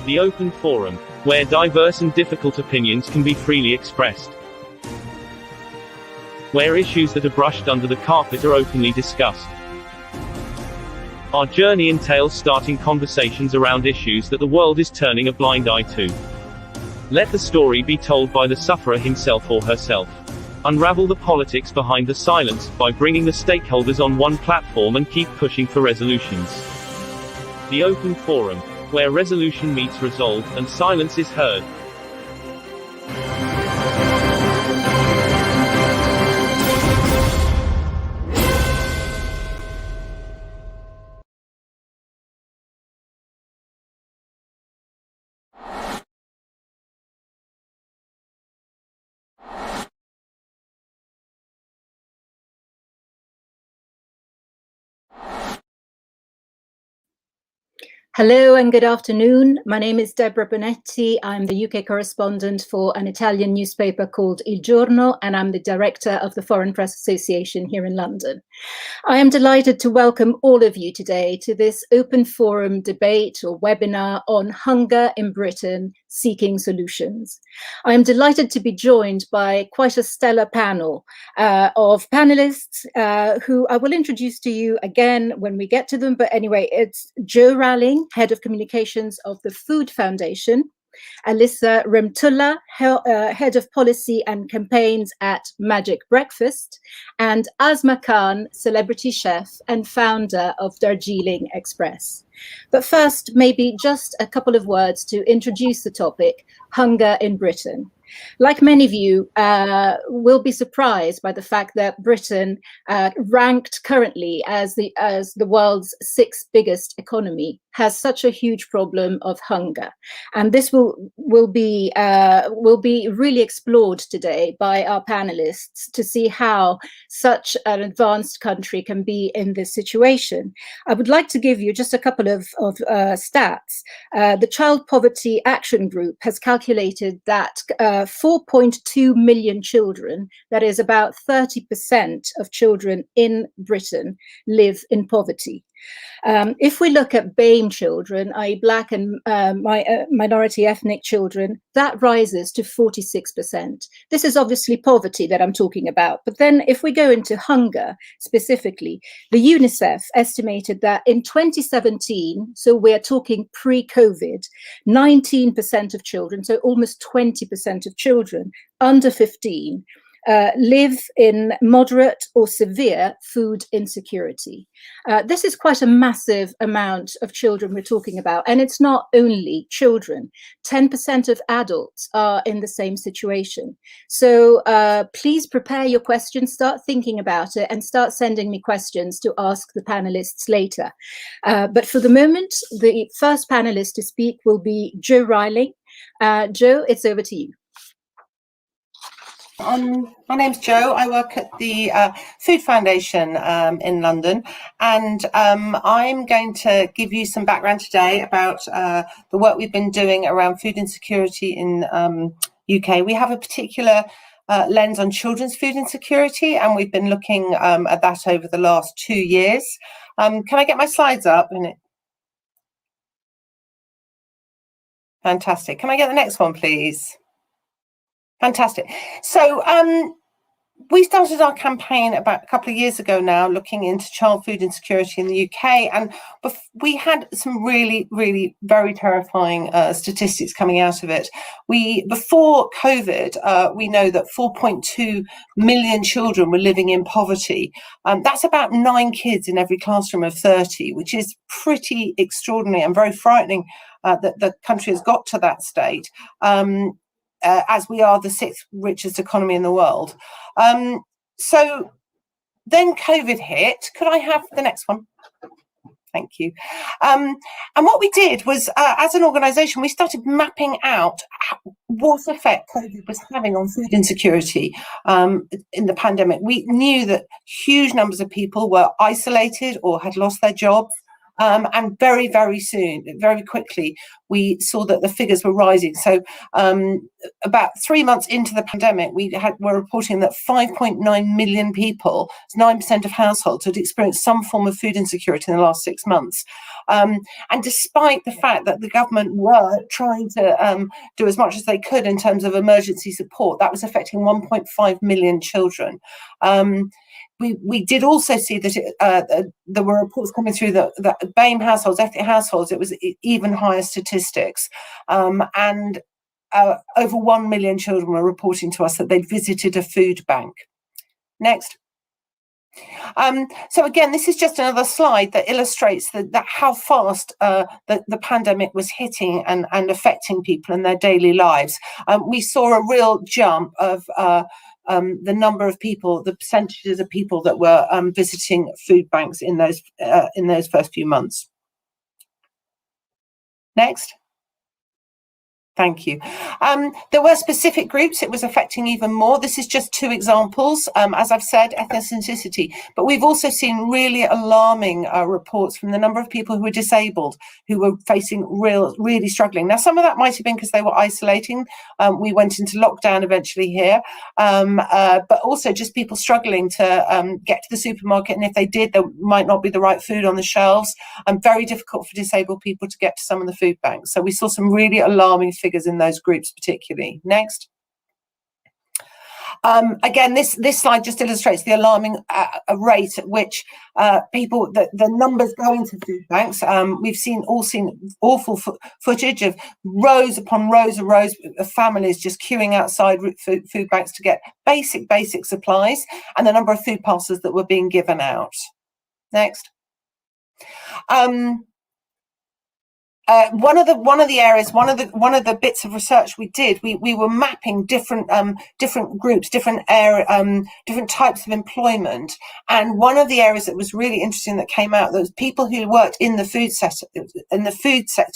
The open forum, where diverse and difficult opinions can be freely expressed. Where issues that are brushed under the carpet are openly discussed. Our journey entails starting conversations around issues that the world is turning a blind eye to. Let the story be told by the sufferer himself or herself. Unravel the politics behind the silence, by bringing the stakeholders on one platform and keep pushing for resolutions. The open forum, where resolution meets resolve, and silence is heard. Hello and good afternoon. My name is Deborah Bonetti. I'm the UK correspondent for an Italian newspaper called Il Giorno, and I'm the director of the Foreign Press Association here in London. I am delighted to welcome all of you today to this open forum debate or webinar on hunger in Britain, seeking solutions. I am delighted to be joined by quite a stellar panel of panelists who I will introduce to you again when we get to them. But anyway, it's Jo Ralling, Head of Communications of the Food Foundation, Alysa Remtulla, Head of Policy and Campaigns at Magic Breakfast, and Asma, Celebrity Chef and founder of Darjeeling Express. But first, maybe just a couple of words to introduce the topic, hunger in Britain. Like many of you will be surprised by the fact that Britain, ranked currently as the world's sixth biggest economy, has such a huge problem of hunger, and this will be really explored today by our panelists to see how such an advanced country can be in this situation. I would like to give you just a couple of stats. The Child Poverty Action Group has calculated that 4.2 million children, that is about 30% of children in Britain, live in poverty. If we look at BAME children, i.e. Black and minority ethnic children, that rises to 46%. This is obviously poverty that I'm talking about. But then if we go into hunger specifically, the UNICEF estimated that in 2017, so we're talking pre-COVID, 19% of children, so almost 20% of children under 15, live in moderate or severe food insecurity. This is quite a massive amount of children we're talking about, and it's not only children. 10% of adults are in the same situation. So please prepare your questions, start thinking about it, and start sending me questions to ask the panelists later. But for the moment, the first panelist to speak will be Jo Ralling. Jo, it's over to you. My name's Jo. I work at the Food Foundation in London, and I'm going to give you some background today about the work we've been doing around food insecurity in UK. We have a particular lens on children's food insecurity, and we've been looking at that over the last 2 years. Can I get my slides up? Fantastic. Can I get the next one, please? Fantastic. So we started our campaign about a couple of years ago now, looking into child food insecurity in the UK, and we had some really, really very terrifying statistics coming out of it. Before COVID, we know that 4.2 million children were living in poverty. That's about 9 kids in every classroom of 30, which is pretty extraordinary and very frightening that the country has got to that state. As we are the 6th richest economy in the world. So then COVID hit. Could I have the next one? Thank you. And what we did was, as an organisation, we started mapping out what effect COVID was having on food insecurity in the pandemic. We knew that huge numbers of people were isolated or had lost their jobs. And very, very soon, very quickly, we saw that the figures were rising. So about 3 months into the pandemic, we're reporting that 5.9 million people, 9% of households, had experienced some form of food insecurity in the last 6 months. And despite the fact that the government were trying to do as much as they could in terms of emergency support, that was affecting 1.5 million children. We did also see that there were reports coming through that BAME households, ethnic households, it was even higher statistics. And over 1 million children were reporting to us that they'd visited a food bank. Next. So again, this is just another slide that illustrates that how fast the pandemic was hitting and affecting people in their daily lives. We saw a real jump of the number of people, the percentages of people that were visiting food banks in those first few months. Next. Thank you. There were specific groups it was affecting even more. This is just 2 examples, as I've said, ethnicity. But we've also seen really alarming reports from the number of people who were disabled, who were facing really struggling. Now, some of that might have been because they were isolating. We went into lockdown eventually here, but also just people struggling to get to the supermarket. And if they did, there might not be the right food on the shelves. Very difficult for disabled people to get to some of the food banks. So we saw some really alarming figures in those groups particularly. Next. Again, this slide just illustrates the alarming rate at which people, the numbers going to food banks. We've all seen awful footage of rows upon rows of families just queuing outside food banks to get basic supplies, and the number of food parcels that were being given out. Next. One of the areas, one of the bits of research we did, we were mapping different groups, different types of employment, and one of the areas that was really interesting that came out, those people who worked in the food sector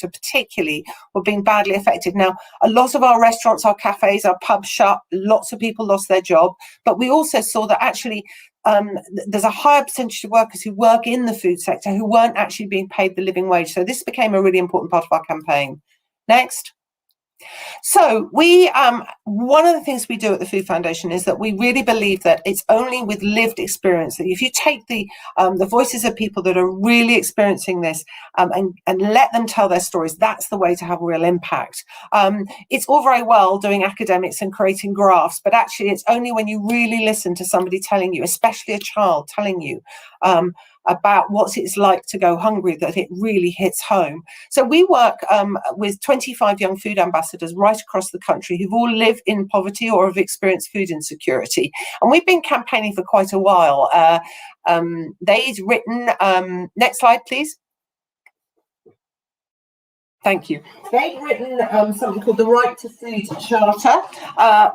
particularly, were being badly affected. Now, a lot of our restaurants, our cafes, our pubs shut. Lots of people lost their job, but we also saw that actually there's a higher percentage of workers who work in the food sector who weren't actually being paid the living wage. So this became a really important part of our campaign. Next. So one of the things we do at the Food Foundation is that we really believe that it's only with lived experience that if you take the voices of people that are really experiencing this and let them tell their stories, that's the way to have a real impact. It's all very well doing academics and creating graphs, but actually it's only when you really listen to somebody telling you, especially a child telling you, about what it's like to go hungry, that it really hits home. So we work with 25 young food ambassadors right across the country who've all lived in poverty or have experienced food insecurity. And we've been campaigning for quite a while. They've written, next slide, please. Thank you. They'd written something called the Right to Food Charter,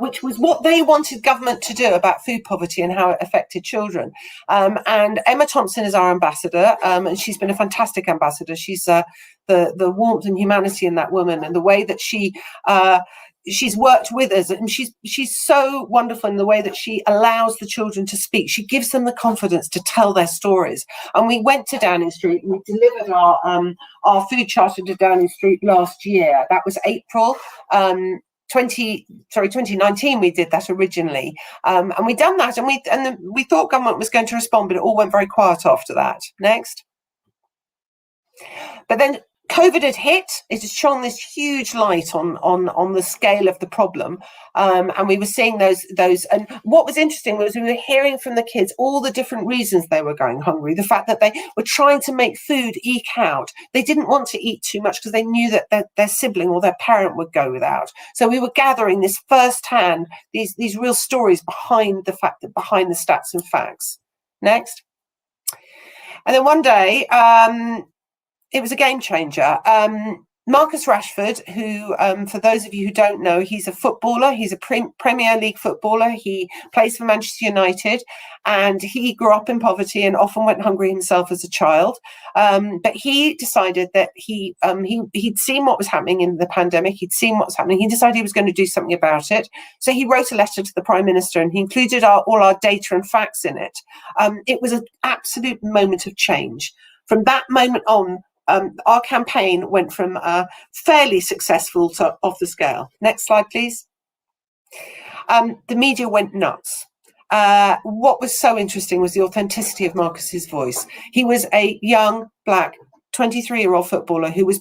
which was what they wanted government to do about food poverty and how it affected children. And Emma Thompson is our ambassador, and she's been a fantastic ambassador. She's the warmth and humanity in that woman, and the way that she's worked with us, and she's so wonderful in the way that she allows the children to speak. She gives them the confidence to tell their stories. And we went to Downing Street and we delivered our food charter to Downing Street last year. That was April 2019. We did that originally, and we done that, and we thought government was going to respond, but it all went very quiet after that. Next. But then COVID had hit. It had shone this huge light on the scale of the problem, and we were seeing those. And what was interesting was we were hearing from the kids all the different reasons they were going hungry. The fact that they were trying to make food eke out. They didn't want to eat too much because they knew that their sibling or their parent would go without. So we were gathering this firsthand, these real stories behind the stats and facts. Next. And then one day, it was a game changer. Marcus Rashford, who, for those of you who don't know, he's a footballer. He's a Premier League footballer. He plays for Manchester United, and he grew up in poverty and often went hungry himself as a child. But he decided that he'd seen what was happening in the pandemic. He'd seen what's happening. He decided he was going to do something about it. So he wrote a letter to the Prime Minister, and he included all our data and facts in it. It was an absolute moment of change. from that moment on, our campaign went from fairly successful to off the scale. Next slide, please. The media went nuts. What was so interesting was the authenticity of Marcus's voice. He was a young, black, 23-year-old footballer who was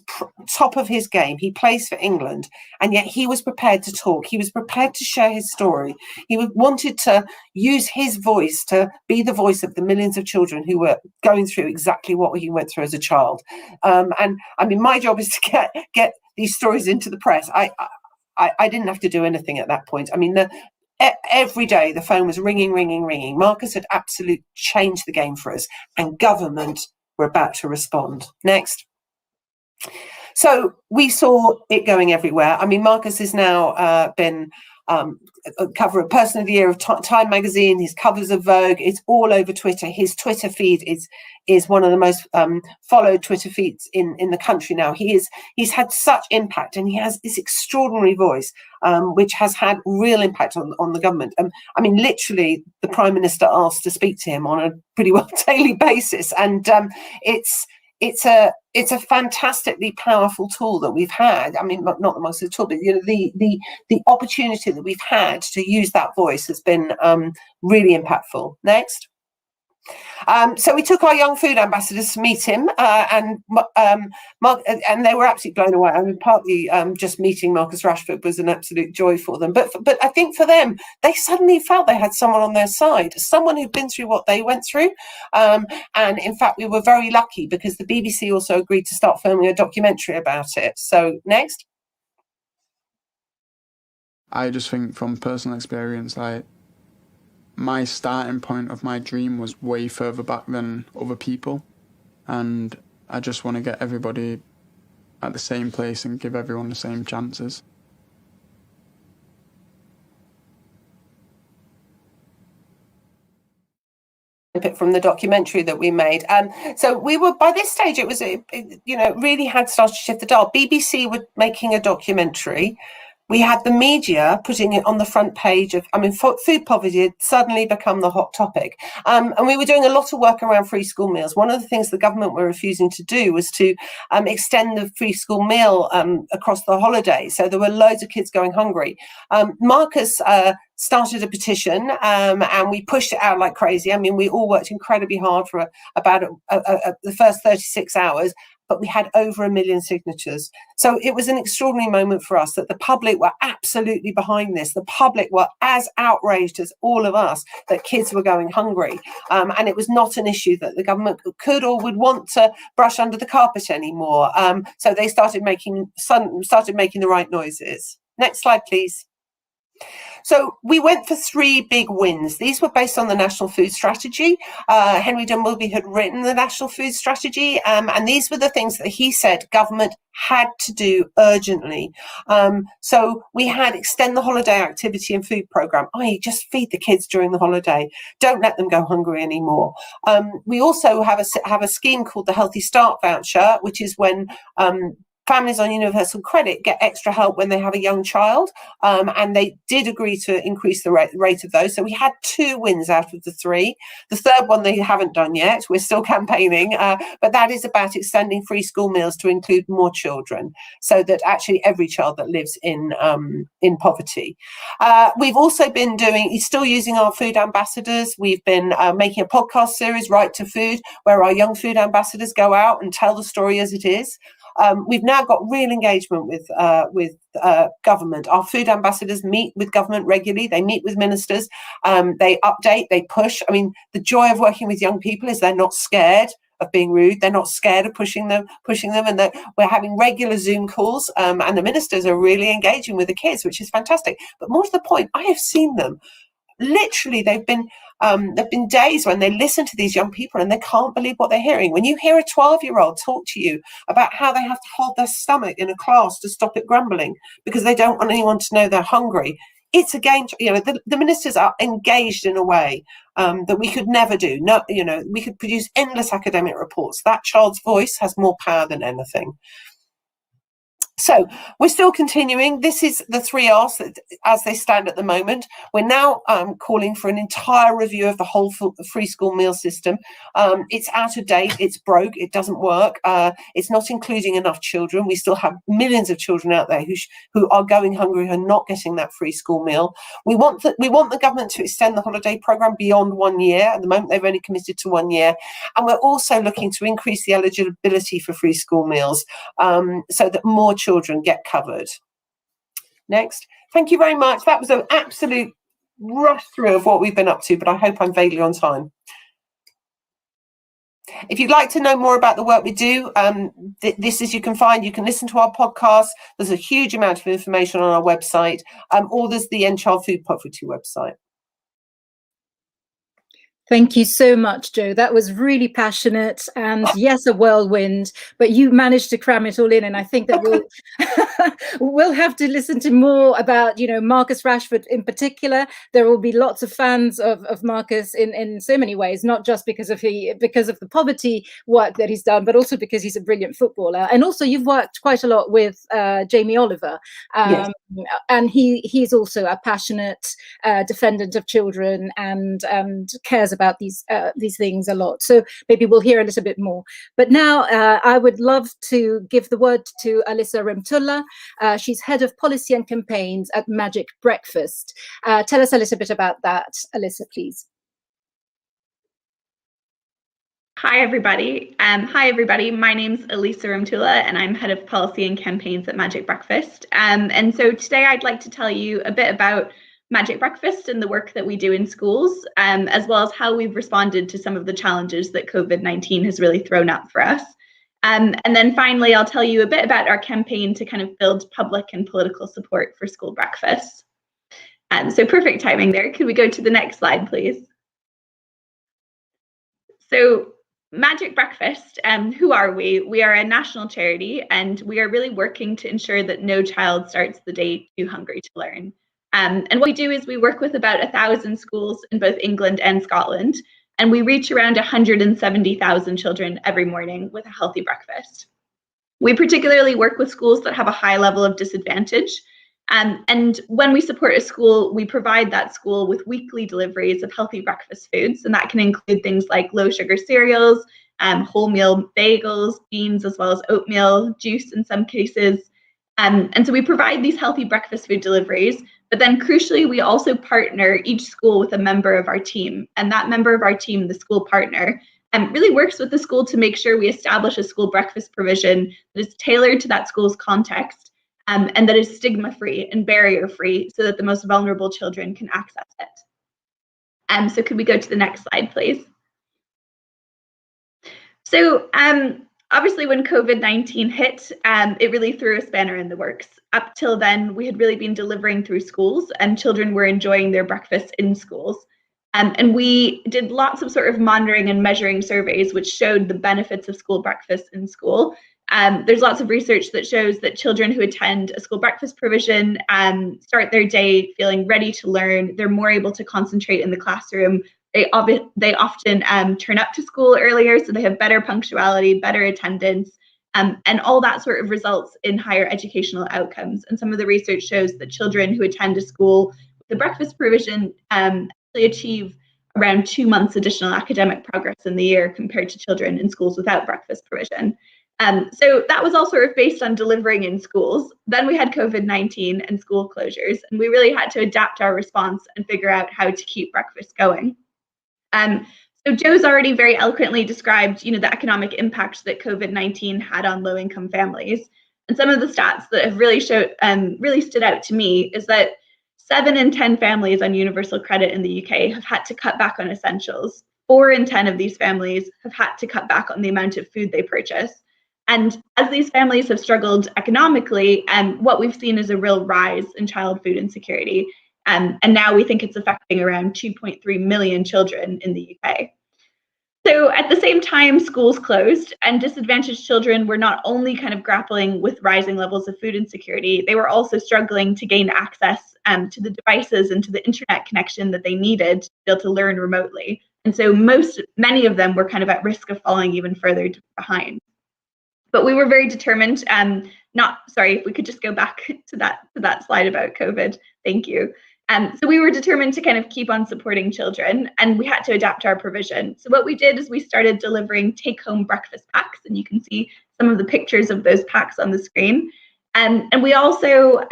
top of his game. He plays for England, and yet he was prepared to talk. He was prepared to share his story. He wanted to use his voice to be the voice of the millions of children who were going through exactly what he went through as a child. And I mean, my job is to get these stories into the press. I didn't have to do anything at that point. I mean, every day the phone was ringing. Marcus had absolutely changed the game for us, and government were about to respond. Next. So we saw it going everywhere. I mean, Marcus has now been a cover of Person of the Year of Time magazine. His covers of Vogue. It's all over Twitter. His Twitter feed is one of the most followed Twitter feeds in the country now. He's had such impact, and he has this extraordinary voice, which has had real impact on the government. I mean, literally, the Prime Minister asked to speak to him on a pretty well daily basis, and it's a fantastically powerful tool that we've had. I mean, not the most of the tool, but the opportunity that we've had to use that voice has been really impactful. Next. So we took our young food ambassadors to meet him, and they were absolutely blown away. I mean, partly just meeting Marcus Rashford was an absolute joy for them, but I think for them, they suddenly felt they had someone on their side, someone who'd been through what they went through. And in fact, we were very lucky because the BBC also agreed to start filming a documentary about it. So next. I just think from personal experience, like, my starting point of my dream was way further back than other people, and I just want to get everybody at the same place and give everyone the same chances. From the documentary that we made, so we were, by this stage, it was really had started to shift the dial. BBC were making a documentary. We had the media putting it on the front page of, I mean, food poverty had suddenly become the hot topic. And we were doing a lot of work around free school meals. One of the things the government were refusing to do was to extend the free school meal across the holidays. So there were loads of kids going hungry. Marcus started a petition, and we pushed it out like crazy. I mean, we all worked incredibly hard for about the first 36 hours. But we had over 1 million signatures. So it was an extraordinary moment for us that the public were absolutely behind this. The public were as outraged as all of us that kids were going hungry. And it was not an issue that the government could or would want to brush under the carpet anymore. So they started making the right noises. Next slide, please. So we went for 3 big wins. These were based on the National Food Strategy. Henry Dunwilby had written the National Food Strategy, and these were the things that he said government had to do urgently. So we had extend the holiday activity and food programme, i.e. just feed the kids during the holiday. Don't let them go hungry anymore. We also have a scheme called the Healthy Start Voucher, which is when families on universal credit get extra help when they have a young child, and they did agree to increase the rate of those. So we had 2 wins out of the 3. The third one they haven't done yet. We're still campaigning, but that is about extending free school meals to include more children, so that actually every child that lives in poverty. We've also been still using our food ambassadors. We've been making a podcast series, Right to Food, where our young food ambassadors go out and tell the story as it is. We've now got real engagement with government. Our food ambassadors meet with government regularly. They meet with ministers. They update, they push. I mean, the joy of working with young people is they're not scared of being rude. They're not scared of pushing them, and that we're having regular Zoom calls, and the ministers are really engaging with the kids, which is fantastic. But more to the point, I have seen them. Literally, there've been days when they listen to these young people and they can't believe what they're hearing. When you hear a 12-year-old talk to you about how they have to hold their stomach in a class to stop it grumbling because they don't want anyone to know they're hungry, it's a game. The ministers are engaged in a way that we could never do. No, we could produce endless academic reports. That child's voice has more power than anything. So we're still continuing. This is the 3 R's as they stand at the moment. We're now calling for an entire review of the whole free school meal system. It's out of date, it's broke, it doesn't work. It's not including enough children. We still have millions of children out there who are going hungry and not getting that free school meal. We want the government to extend the holiday programme beyond 1 year. At the moment, they've only committed to 1 year. And we're also looking to increase the eligibility for free school meals so that more children get covered. Next. Thank you very much. That was an absolute rush through of what we've been up to, but I hope I'm vaguely on time. If you'd like to know more about the work we do, this is you can listen to our podcast. There's a huge amount of information on our website, or there's the End Child Food Poverty website. Thank you so much, Jo. That was really passionate and yes, a whirlwind, but you managed to cram it all in. And I think that we'll have to listen to more about, Marcus Rashford in particular. There will be lots of fans of Marcus in so many ways, not just because of the poverty work that he's done, but also because he's a brilliant footballer. And also you've worked quite a lot with Jamie Oliver. Yes. And he's also a passionate defendant of children and cares about these things a lot. So maybe we'll hear a little bit more. But now I would love to give the word to Alysa Remtulla. She's head of policy and campaigns at Magic Breakfast. Tell us a little bit about that, Alysa, please. Hi, everybody. My name's Alysa Remtulla, and I'm head of policy and campaigns at Magic Breakfast. And so today I'd like to tell you a bit about Magic Breakfast and the work that we do in schools, as well as how we've responded to some of the challenges that COVID-19 has really thrown up for us. And then finally, I'll tell you a bit about our campaign to kind of build public and political support for school breakfasts. So perfect timing there. Could we go to the next slide, please? So Magic Breakfast, who are we? We are a national charity, and we are really working to ensure that no child starts the day too hungry to learn. And what we do is we work with about 1,000 schools in both England and Scotland, and we reach around 170,000 children every morning with a healthy breakfast. We particularly work with schools that have a high level of disadvantage. And when we support a school, we provide that school with weekly deliveries of healthy breakfast foods. And that can include things like low sugar cereals, wholemeal bagels, beans, as well as oatmeal, juice in some cases. And so we provide these healthy breakfast food deliveries, but then crucially, we also partner each school with a member of our team. And that member of our team, the school partner, really works with the school to make sure we establish a school breakfast provision that is tailored to that school's context, and that is stigma-free and barrier-free so that the most vulnerable children can access it. So could we go to the next slide, please? So obviously when COVID-19 hit, it really threw a spanner in the works. Up till then, we had really been delivering through schools and children were enjoying their breakfast in schools. And we did lots of sort of monitoring and measuring surveys which showed the benefits of school breakfast in school. There's lots of research that shows that children who attend a school breakfast provision start their day feeling ready to learn. They're more able to concentrate in the classroom. They often turn up to school earlier, so they have better punctuality, better attendance, and all that sort of results in higher educational outcomes. And some of the research shows that children who attend a school with the breakfast provision actually achieve around 2 months additional academic progress in the year compared to children in schools without breakfast provision. So that was all sort of based on delivering in schools. Then we had COVID-19 and school closures, and we really had to adapt our response and figure out how to keep breakfast going. So Jo's already very eloquently described, the economic impact that COVID-19 had on low-income families. And some of the stats that have really stood out to me is that 7 in 10 families on universal credit in the UK have had to cut back on essentials. 4 in 10 of these families have had to cut back on the amount of food they purchase. And as these families have struggled economically, what we've seen is a real rise in child food insecurity. And now we think it's affecting around 2.3 million children in the UK. So at the same time, schools closed and disadvantaged children were not only kind of grappling with rising levels of food insecurity, they were also struggling to gain access to the devices and to the internet connection that they needed to be able to learn remotely. And so many of them were kind of at risk of falling even further behind. But we were very determined sorry, if we could just go back to that slide about COVID. Thank you. So we were determined to kind of keep on supporting children, and we had to adapt our provision. So what we did is we started delivering take-home breakfast packs, and you can see some of the pictures of those packs on the screen. And we also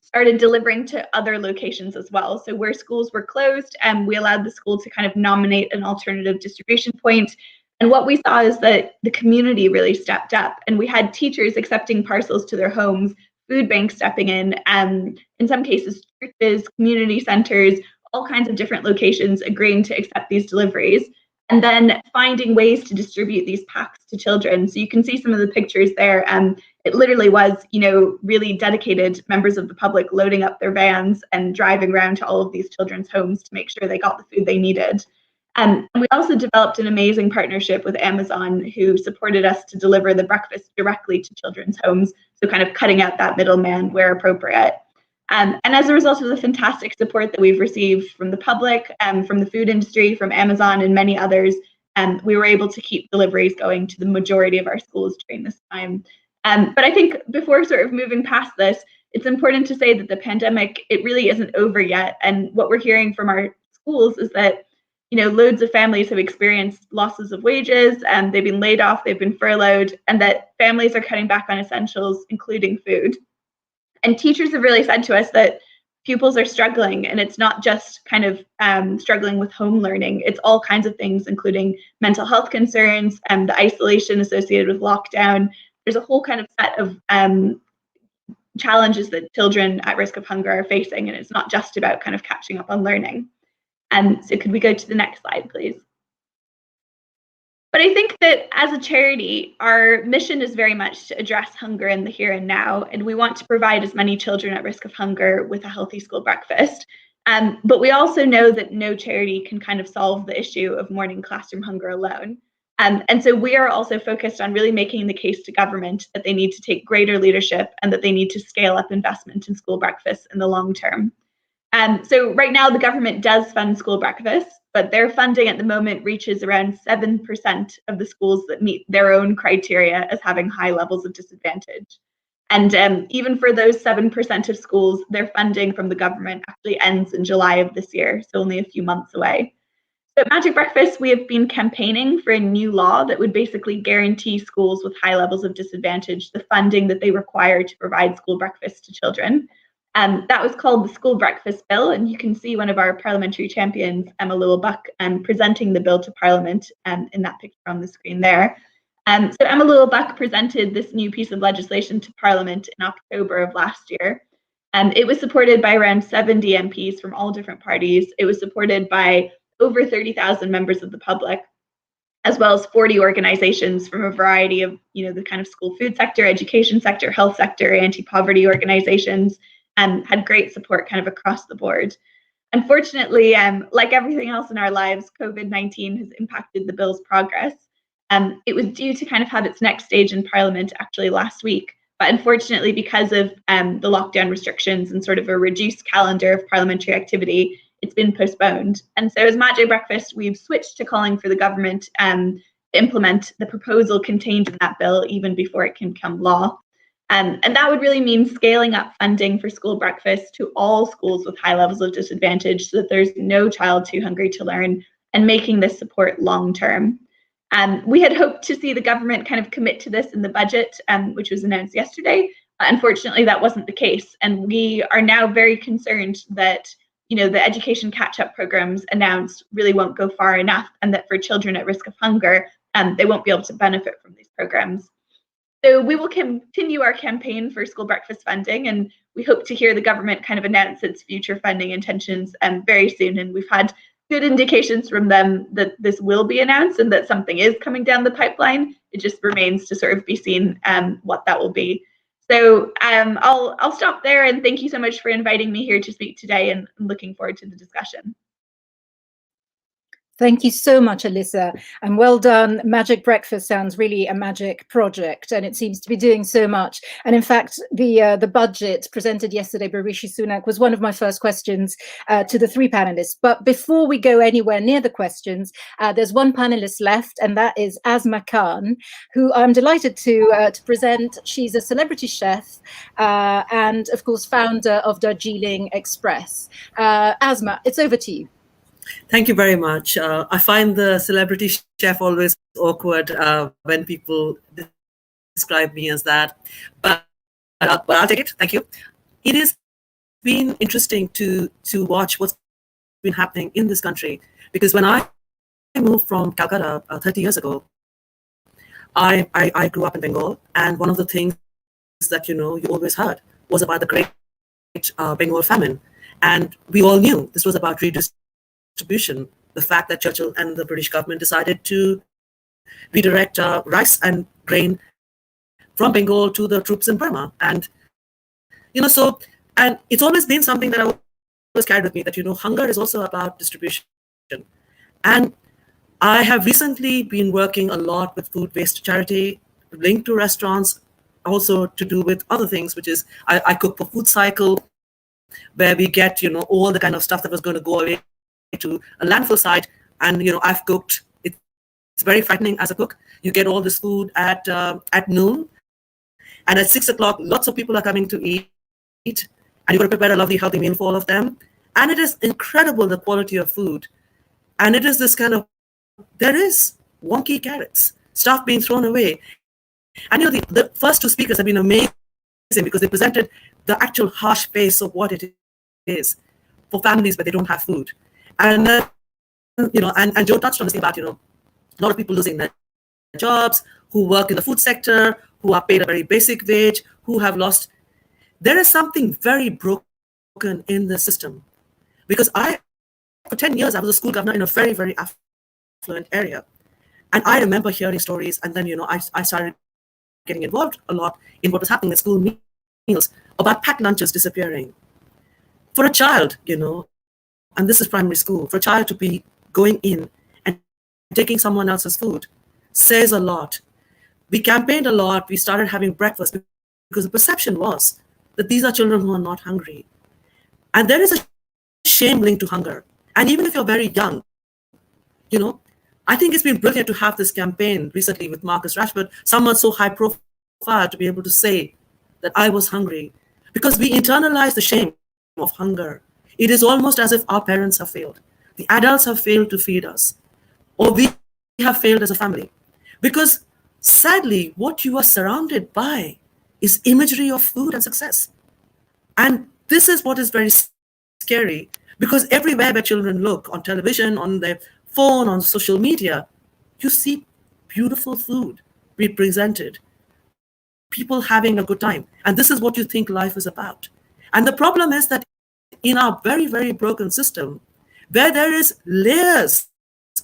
started delivering to other locations as well. So where schools were closed, we allowed the school to kind of nominate an alternative distribution point. And what we saw is that the community really stepped up, and we had teachers accepting parcels to their homes, food banks stepping in some cases, churches, community centers, all kinds of different locations agreeing to accept these deliveries, and then finding ways to distribute these packs to children. So you can see some of the pictures there. It literally was, really dedicated members of the public loading up their vans and driving around to all of these children's homes to make sure they got the food they needed. And we also developed an amazing partnership with Amazon, who supported us to deliver the breakfast directly to children's homes, so kind of cutting out that middleman where appropriate. And as a result of the fantastic support that we've received from the public, from the food industry, from Amazon and many others, we were able to keep deliveries going to the majority of our schools during this time. But I think before sort of moving past this, it's important to say that the pandemic, it really isn't over yet. And what we're hearing from our schools is that loads of families have experienced losses of wages, and they've been laid off, they've been furloughed, and that families are cutting back on essentials, including food. And teachers have really said to us that pupils are struggling, and it's not just kind of struggling with home learning. It's all kinds of things, including mental health concerns and the isolation associated with lockdown. There's a whole kind of set of challenges that children at risk of hunger are facing, and it's not just about kind of catching up on learning. So could we go to the next slide, please? But I think that as a charity, our mission is very much to address hunger in the here and now, and we want to provide as many children at risk of hunger with a healthy school breakfast. But we also know that no charity can kind of solve the issue of morning classroom hunger alone. And so we are also focused on really making the case to government that they need to take greater leadership and that they need to scale up investment in school breakfasts in the long term. So right now, the government does fund school breakfasts, but their funding at the moment reaches around 7% of the schools that meet their own criteria as having high levels of disadvantage. And even for those 7% of schools, their funding from the government actually ends in July of this year, so only a few months away. So at Magic Breakfast, we have been campaigning for a new law that would basically guarantee schools with high levels of disadvantage the funding that they require to provide school breakfast to children. That was called the School Breakfast Bill, and you can see one of our parliamentary champions, Emma Lewell-Buck, presenting the bill to Parliament in that picture on the screen there. So Emma Lewell-Buck presented this new piece of legislation to Parliament in October of last year. It was supported by around 70 MPs from all different parties. It was supported by over 30,000 members of the public, as well as 40 organizations from a variety of, the kind of school food sector, education sector, health sector, anti-poverty organizations, and had great support kind of across the board. Unfortunately, like everything else in our lives, COVID-19 has impacted the bill's progress. It was due to kind of have its next stage in Parliament actually last week, but unfortunately, because of the lockdown restrictions and sort of a reduced calendar of parliamentary activity, it's been postponed. And so as Magic Breakfast, we've switched to calling for the government to implement the proposal contained in that bill even before it can become law. And that would really mean scaling up funding for school breakfast to all schools with high levels of disadvantage so that there's no child too hungry to learn, and making this support long term. We had hoped to see the government kind of commit to this in the budget, which was announced yesterday. Unfortunately, that wasn't the case. And we are now very concerned that the education catch-up programs announced really won't go far enough, and that for children at risk of hunger, they won't be able to benefit from these programs. So we will continue our campaign for school breakfast funding, and we hope to hear the government kind of announce its future funding intentions very soon. And we've had good indications from them that this will be announced and that something is coming down the pipeline. It just remains to sort of be seen what that will be. So I'll stop there, and thank you so much for inviting me here to speak today, and I'm looking forward to the discussion. Thank you so much, Alysa, and well done. Magic Breakfast sounds really a magic project, and it seems to be doing so much. And in fact, the budget presented yesterday by Rishi Sunak was one of my first questions to the three panelists. But before we go anywhere near the questions, there's one panelist left, and that is Asma Khan, who I'm delighted to present. She's a celebrity chef and, of course, founder of Darjeeling Express. Asma, it's over to you. Thank you very much. I find the celebrity chef always awkward when people describe me as that, but I'll take it. Thank you. It has been interesting to watch what's been happening in this country, because when I moved from Calcutta 30 years ago, I grew up in Bengal, and one of the things that you always heard was about the great Bengal famine, and we all knew this was about redistribution. The fact that Churchill and the British government decided to redirect rice and grain from Bengal to the troops in Burma, and and it's always been something that I always carried with me, that hunger is also about distribution. And I have recently been working a lot with food waste charity linked to restaurants, also to do with other things, which is I cook for Food Cycle, where we get all the kind of stuff that was going to go away to a landfill site, and I've cooked. It's very frightening as a cook. You get all this food at noon, and at 6 o'clock, lots of people are coming to eat, and you've got to prepare a lovely healthy meal for all of them. And it is incredible, the quality of food. And it is this kind of, there is wonky carrots, stuff being thrown away. And the first two speakers have been amazing, because they presented the actual harsh face of what it is for families where they don't have food. And and Joe touched on this thing about a lot of people losing their jobs, who work in the food sector, who are paid a very basic wage, who have lost. There is something very broken in the system, because for 10 years I was a school governor in a very, very affluent area, and I remember hearing stories, and then I started getting involved a lot in what was happening at school meals about packed lunches disappearing. For a child, and this is primary school, for a child to be going in and taking someone else's food says a lot. We campaigned a lot. We started having breakfast because the perception was that these are children who are not hungry. And there is a shame linked to hunger. And even if you're very young, I think it's been brilliant to have this campaign recently with Marcus Rashford, someone so high profile, to be able to say that I was hungry, because we internalize the shame of hunger. It is almost as if our parents have failed. The adults have failed to feed us, or we have failed as a family. Because sadly, what you are surrounded by is imagery of food and success. And this is what is very scary, because everywhere where children look, on television, on their phone, on social media, you see beautiful food represented, people having a good time. And this is what you think life is about. And the problem is that in our very, very broken system, where there is layers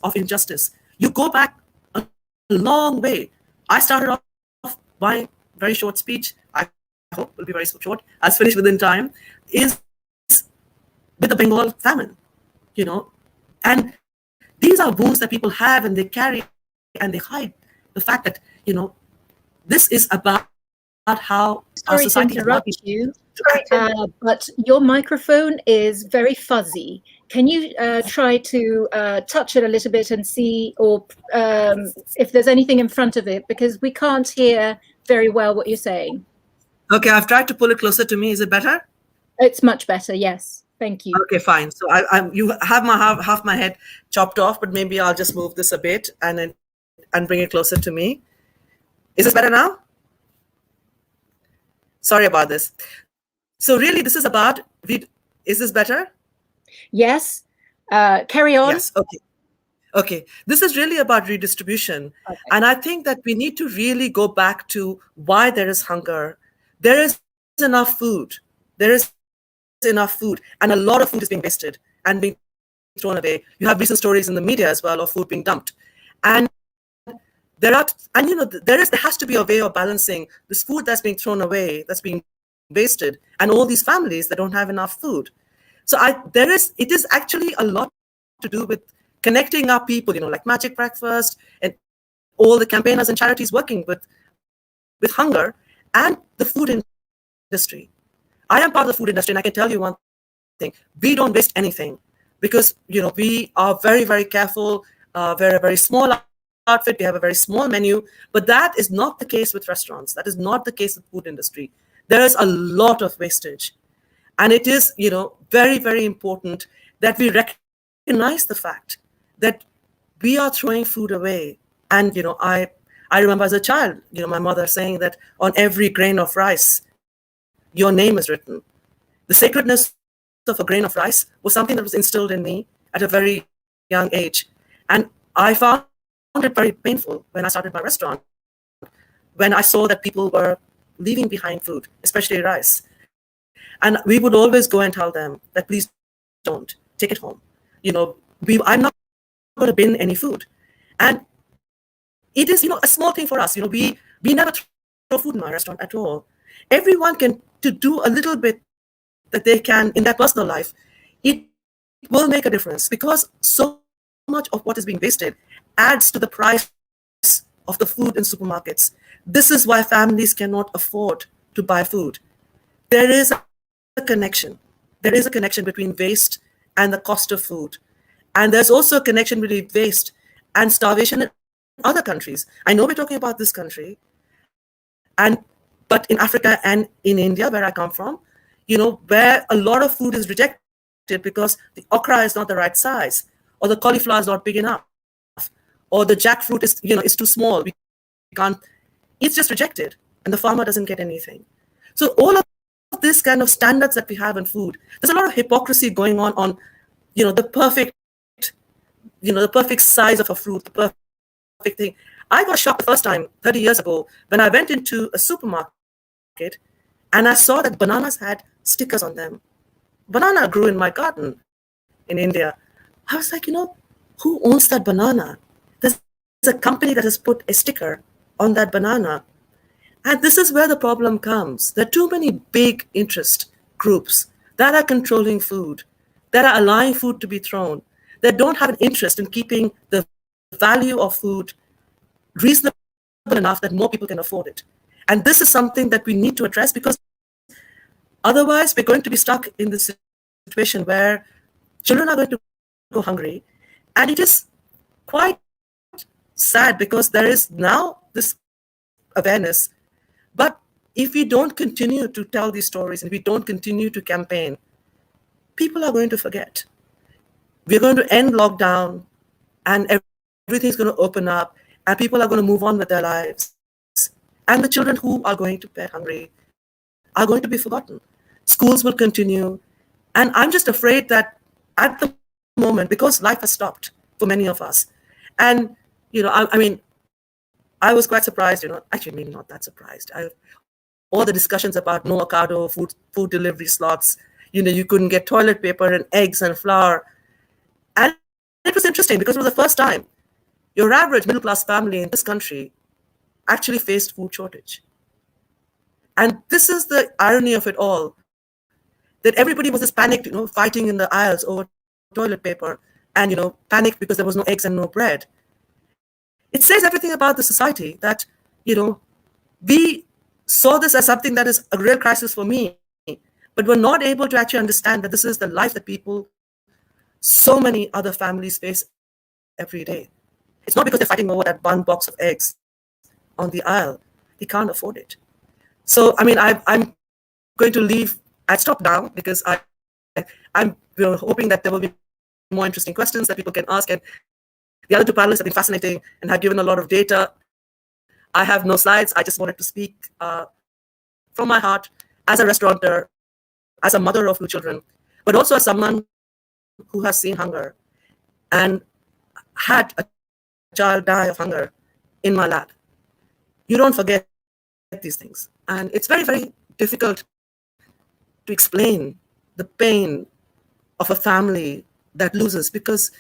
of injustice, you go back a long way. I started off my very short speech, I hope will be very short, I'll finish within time, is with the Bengal famine, and these are wounds that people have, and they carry, and they hide the fact that, this is about how our society to interrupt you, but your microphone is very fuzzy. Can you try to touch it a little bit and see, or if there's anything in front of it, because we can't hear very well what you're saying. Okay, I've tried to pull it closer to me. Is it better? It's much better, yes. Thank you. Okay, fine. So you have half my head chopped off, but maybe I'll just move this a bit and bring it closer to me. Is this better now? Sorry about this. So really, this is about, is this better? Yes. Carry on. Yes, okay. This is really about redistribution. Okay. And I think that we need to really go back to why there is hunger. There is enough food. There is enough food, and a lot of food is being wasted and being thrown away. You have recent stories in the media as well of food being dumped. And there has to be a way of balancing this food that's being thrown away, that's being wasted, and all these families that don't have enough food. So it is actually a lot to do with connecting our people, like Magic Breakfast and all the campaigners and charities working with hunger and the food industry. I am part of the food industry, and I can tell you one thing: we don't waste anything because we are very, very careful. We're a very small outfit. We have a very small menu, but that is not the case with restaurants. That is not the case with food industry. There is a lot of wastage, and it is very, very important that we recognize the fact that we are throwing food away. And I remember as a child, my mother saying that on every grain of rice, your name is written. The sacredness of a grain of rice was something that was instilled in me at a very young age. And I found it very painful when I started my restaurant, when I saw that people were leaving behind food, especially rice. And we would always go and tell them that please don't take it home. I'm not going to bin any food. And it is, a small thing for us. We never throw food in my restaurant at all. Everyone can to do a little bit that they can in their personal life. It will make a difference because so much of what is being wasted adds to the price of the food in supermarkets. This is why families cannot afford to buy food. There is a connection. There is a connection between waste and the cost of food. And there's also a connection between waste and starvation in other countries. I know we're talking about this country, but in Africa and in India, where I come from, where a lot of food is rejected because the okra is not the right size, or the cauliflower is not big enough, or the jackfruit is too small. We can't. It's just rejected, and the farmer doesn't get anything. So all of this kind of standards that we have in food, there's a lot of hypocrisy going on the perfect size of a fruit, the perfect thing. I got shocked the first time 30 years ago when I went into a supermarket and I saw that bananas had stickers on them. Banana grew in my garden in India. I was like, who owns that banana? There's a company that has put a sticker on that banana. And this is where the problem comes. There are too many big interest groups that are controlling food, that are allowing food to be thrown, that don't have an interest in keeping the value of food reasonable enough that more people can afford it. And this is something that we need to address because otherwise we're going to be stuck in this situation where children are going to go hungry. And it is quite sad because there is now this awareness. But if we don't continue to tell these stories and we don't continue to campaign, people are going to forget. We're going to end lockdown and everything's going to open up and people are going to move on with their lives. And the children who are going to bed hungry are going to be forgotten. Schools will continue. And I'm just afraid that at the moment, because life has stopped for many of us, and, I was quite surprised, actually maybe not that surprised. All the discussions about no Ocado, food delivery slots, you couldn't get toilet paper and eggs and flour. And it was interesting because it was the first time your average middle-class family in this country actually faced food shortage. And this is the irony of it all, that everybody was just panicked, fighting in the aisles over toilet paper and, panicked because there was no eggs and no bread. It says everything about the society that, we saw this as something that is a real crisis for me, but we're not able to actually understand that this is the life that people, so many other families face every day. It's not because they're fighting over that one box of eggs on the aisle. They can't afford it. So, I'm going to leave. I'd stop now because I'm hoping that there will be more interesting questions that people can ask. And the other two panelists have been fascinating and have given a lot of data. I have no slides. I just wanted to speak from my heart as a restaurateur, as a mother of two children, but also as someone who has seen hunger and had a child die of hunger in my lab. You don't forget these things. And it's very, very difficult to explain the pain of a family that loses, because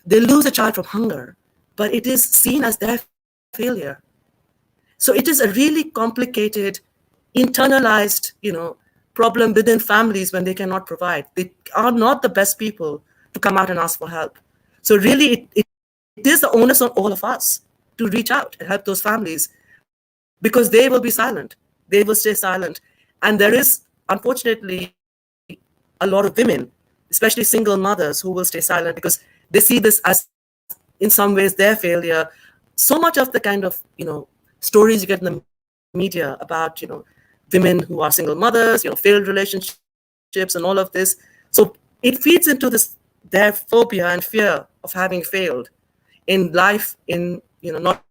they lose a child from hunger, but it is seen as their failure. So it is a really complicated, internalized, problem within families when they cannot provide. They are not the best people to come out and ask for help. So really, it is the onus on all of us to reach out and help those families, because they will be silent. They will stay silent. And there is, unfortunately, a lot of women, especially single mothers, who will stay silent because they see this as, in some ways, their failure. So much of the kind of, stories you get in the media about, women who are single mothers, failed relationships and all of this. So it feeds into their phobia and fear of having failed in life, in, not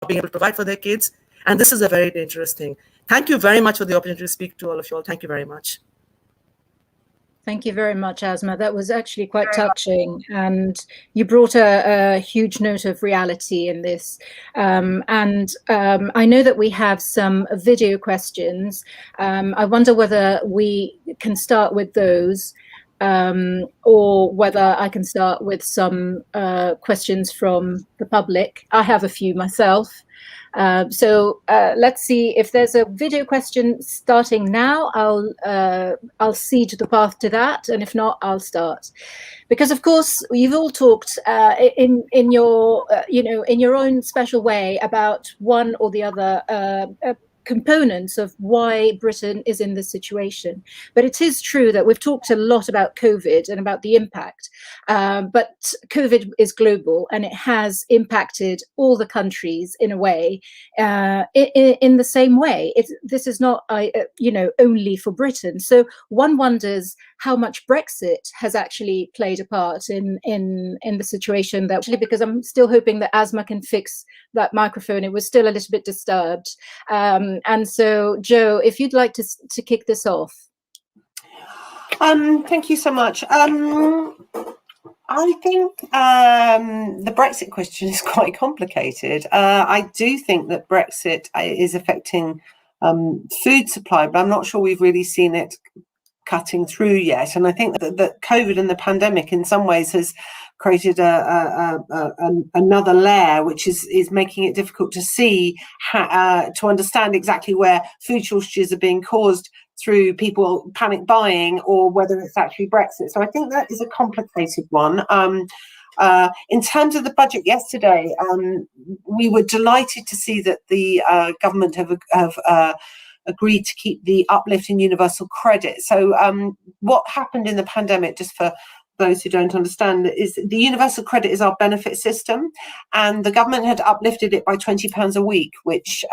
being able to provide for their kids. And this is a very dangerous thing. Thank you very much for the opportunity to speak to all of you all. Thank you very much. Thank you very much, Asma. That was actually quite touching, and you brought a huge note of reality in this. I know that we have some video questions. I wonder whether we can start with those, or whether I can start with some questions from the public. I have a few myself. So let's see if there's a video question starting now. I'll cede the path to that, and if not, I'll start. Because of course you've all talked in your in your own special way about one or the other components of why Britain is in this situation. But it is true that we've talked a lot about COVID and about the impact, but COVID is global and it has impacted all the countries in a way, in the same way. This is not only for Britain. So one wonders how much Brexit has actually played a part in the situation. That actually, because I'm still hoping that Asma can fix that microphone. It was still a little bit disturbed. And so, Joe, if you'd like to kick this off. Thank you so much. I think the Brexit question is quite complicated. I do think that Brexit is affecting food supply, but I'm not sure we've really seen it cutting through yet. And I think that COVID and the pandemic in some ways has created another layer, which is making it difficult to see, to understand exactly where food shortages are being caused through people panic buying or whether it's actually Brexit. So I think that is a complicated one. In terms of the budget yesterday, we were delighted to see that the government have agreed to keep the uplift in universal credit. So what happened in the pandemic, just for those who don't understand, is the universal credit is our benefit system, and the government had uplifted it by £20 a week, which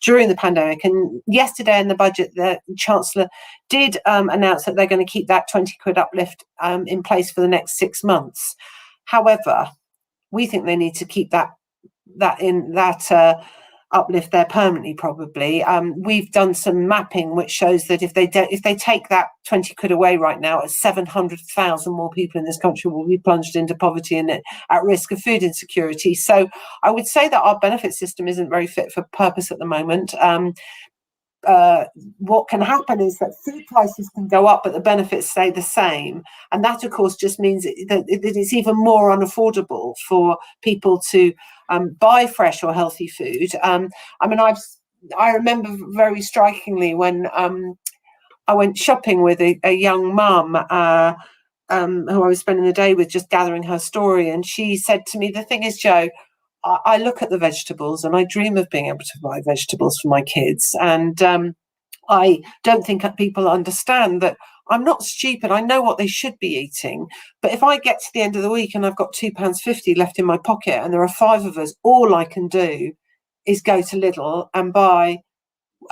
during the pandemic. And yesterday in the budget, the Chancellor did announce that they're going to keep that 20 quid uplift in place for the next 6 months. However, we think they need to keep that uplift there permanently, probably. We've done some mapping which shows that if they take that 20 quid away right now, 700,000 more people in this country will be plunged into poverty and at risk of food insecurity. So I would say that our benefit system isn't very fit for purpose at the moment. What can happen is that food prices can go up, but the benefits stay the same. And that, of course, just means that it's even more unaffordable for people to buy fresh or healthy food. I remember very strikingly when I went shopping with a young mum who I was spending the day with, just gathering her story. And she said to me, the thing is, Joe, I look at the vegetables and I dream of being able to buy vegetables for my kids. And I don't think people understand that I'm not stupid. I know what they should be eating. But if I get to the end of the week and I've got £2.50 left in my pocket and there are 5 of us, all I can do is go to Lidl and buy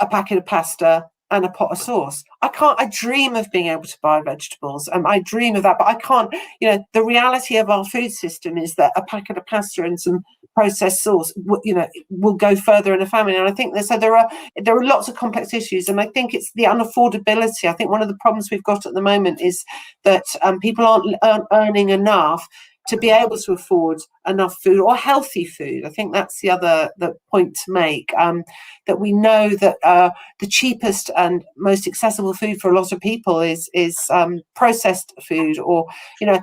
a packet of pasta and a pot of sauce. I dream of being able to buy vegetables. I dream of that, but I can't. The reality of our food system is that a packet of pasta and some processed sauce, will go further in a family. And I think there are lots of complex issues. And I think it's the unaffordability. I think one of the problems we've got at the moment is that people aren't earning enough to be able to afford enough food or healthy food. I think that's the point to make, that we know that the cheapest and most accessible food for a lot of people is processed food, or I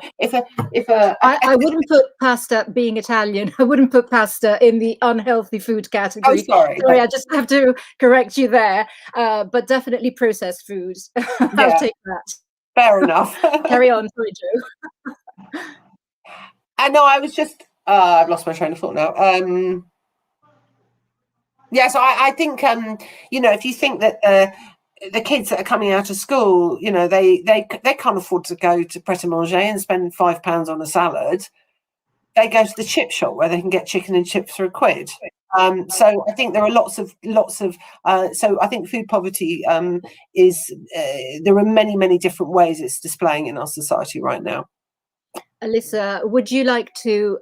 wouldn't put pasta, being Italian, I wouldn't put pasta in the unhealthy food category. Oh, sorry, I just have to correct you there. But definitely processed foods. I'll take that. Fair enough. Carry on, sorry, Joe. I know, I was just, I've lost my train of thought now. Yeah, so I think, you know, if you think that the kids that are coming out of school, you know, they can't afford to go to Pret a Manger and spend £5 on a salad. They go to the chip shop where they can get chicken and chips for £1. So I think there are lots of so I think food poverty is there are many different ways it's displaying in our society right now. Alysa, would you like to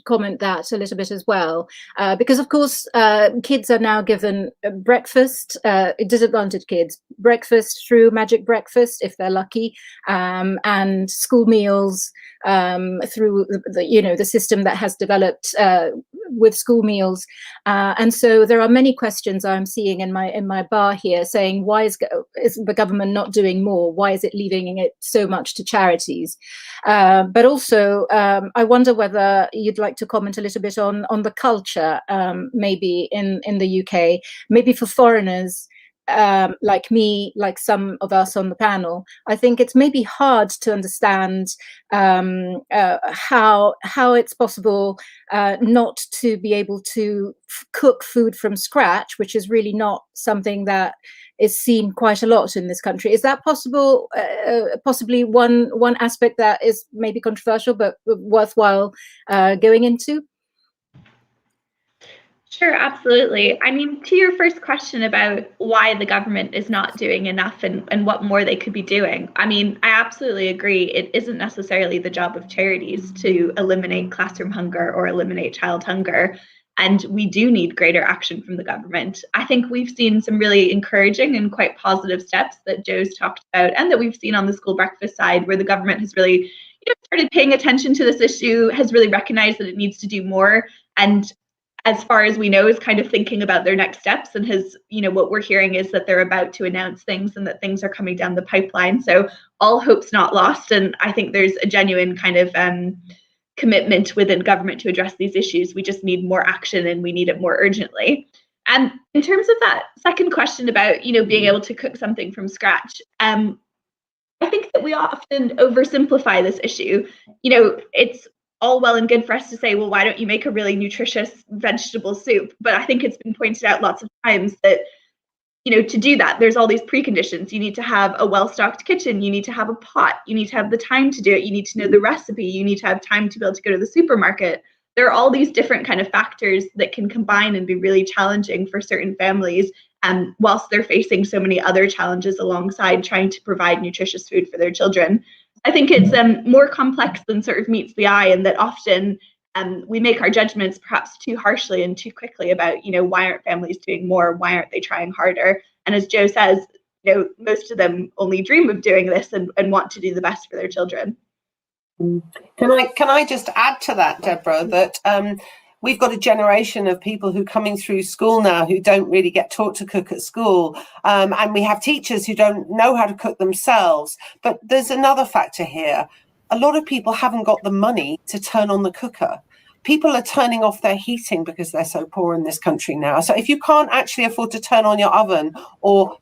comment that a little bit as well? Because of course, kids are now given breakfast, disadvantaged kids, breakfast through Magic Breakfast if they're lucky, and school meals through the system that has developed with school meals. And so there are many questions I'm seeing in my bar here saying, why is the government not doing more? Why is it leaving it so much to charities? But also, I wonder whether you'd like to comment a little bit on the culture, maybe in the UK, maybe for foreigners like me, like some of us on the panel. I think it's maybe hard to understand how it's possible not to be able to cook food from scratch, which is really not something that is seen quite a lot in this country. Is that possible? Possibly one aspect that is maybe controversial but worthwhile going into? Sure, absolutely. I mean, to your first question about why the government is not doing enough and what more they could be doing, I mean, I absolutely agree. It isn't necessarily the job of charities to eliminate classroom hunger or eliminate child hunger. And we do need greater action from the government. I think we've seen some really encouraging and quite positive steps that Joe's talked about and that we've seen on the school breakfast side, where the government has really started paying attention to this issue, has really recognized that it needs to do more. And as far as we know, is kind of thinking about their next steps, and has, what we're hearing is that they're about to announce things and that things are coming down the pipeline. So all hope's not lost. And I think there's a genuine kind of commitment within government to address these issues. We just need more action and we need it more urgently. And in terms of that second question about, being able to cook something from scratch, I think that we often oversimplify this issue. It's all well and good for us to say, well, why don't you make a really nutritious vegetable soup? But I think it's been pointed out lots of times that, to do that, there's all these preconditions. You need to have a well-stocked kitchen. You need to have a pot. You need to have the time to do it. You need to know the recipe. You need to have time to be able to go to the supermarket. There are all these different kind of factors that can combine and be really challenging for certain families, whilst they're facing so many other challenges alongside trying to provide nutritious food for their children. I think it's more complex than sort of meets the eye, and that often we make our judgments perhaps too harshly and too quickly about, why aren't families doing more? Why aren't they trying harder? And as Joe says, most of them only dream of doing this and want to do the best for their children. Can I just add to that, Deborah, that we've got a generation of people who are coming through school now who don't really get taught to cook at school. And we have teachers who don't know how to cook themselves. But there's another factor here. A lot of people haven't got the money to turn on the cooker. People are turning off their heating because they're so poor in this country now. So if you can't actually afford to turn on your oven or,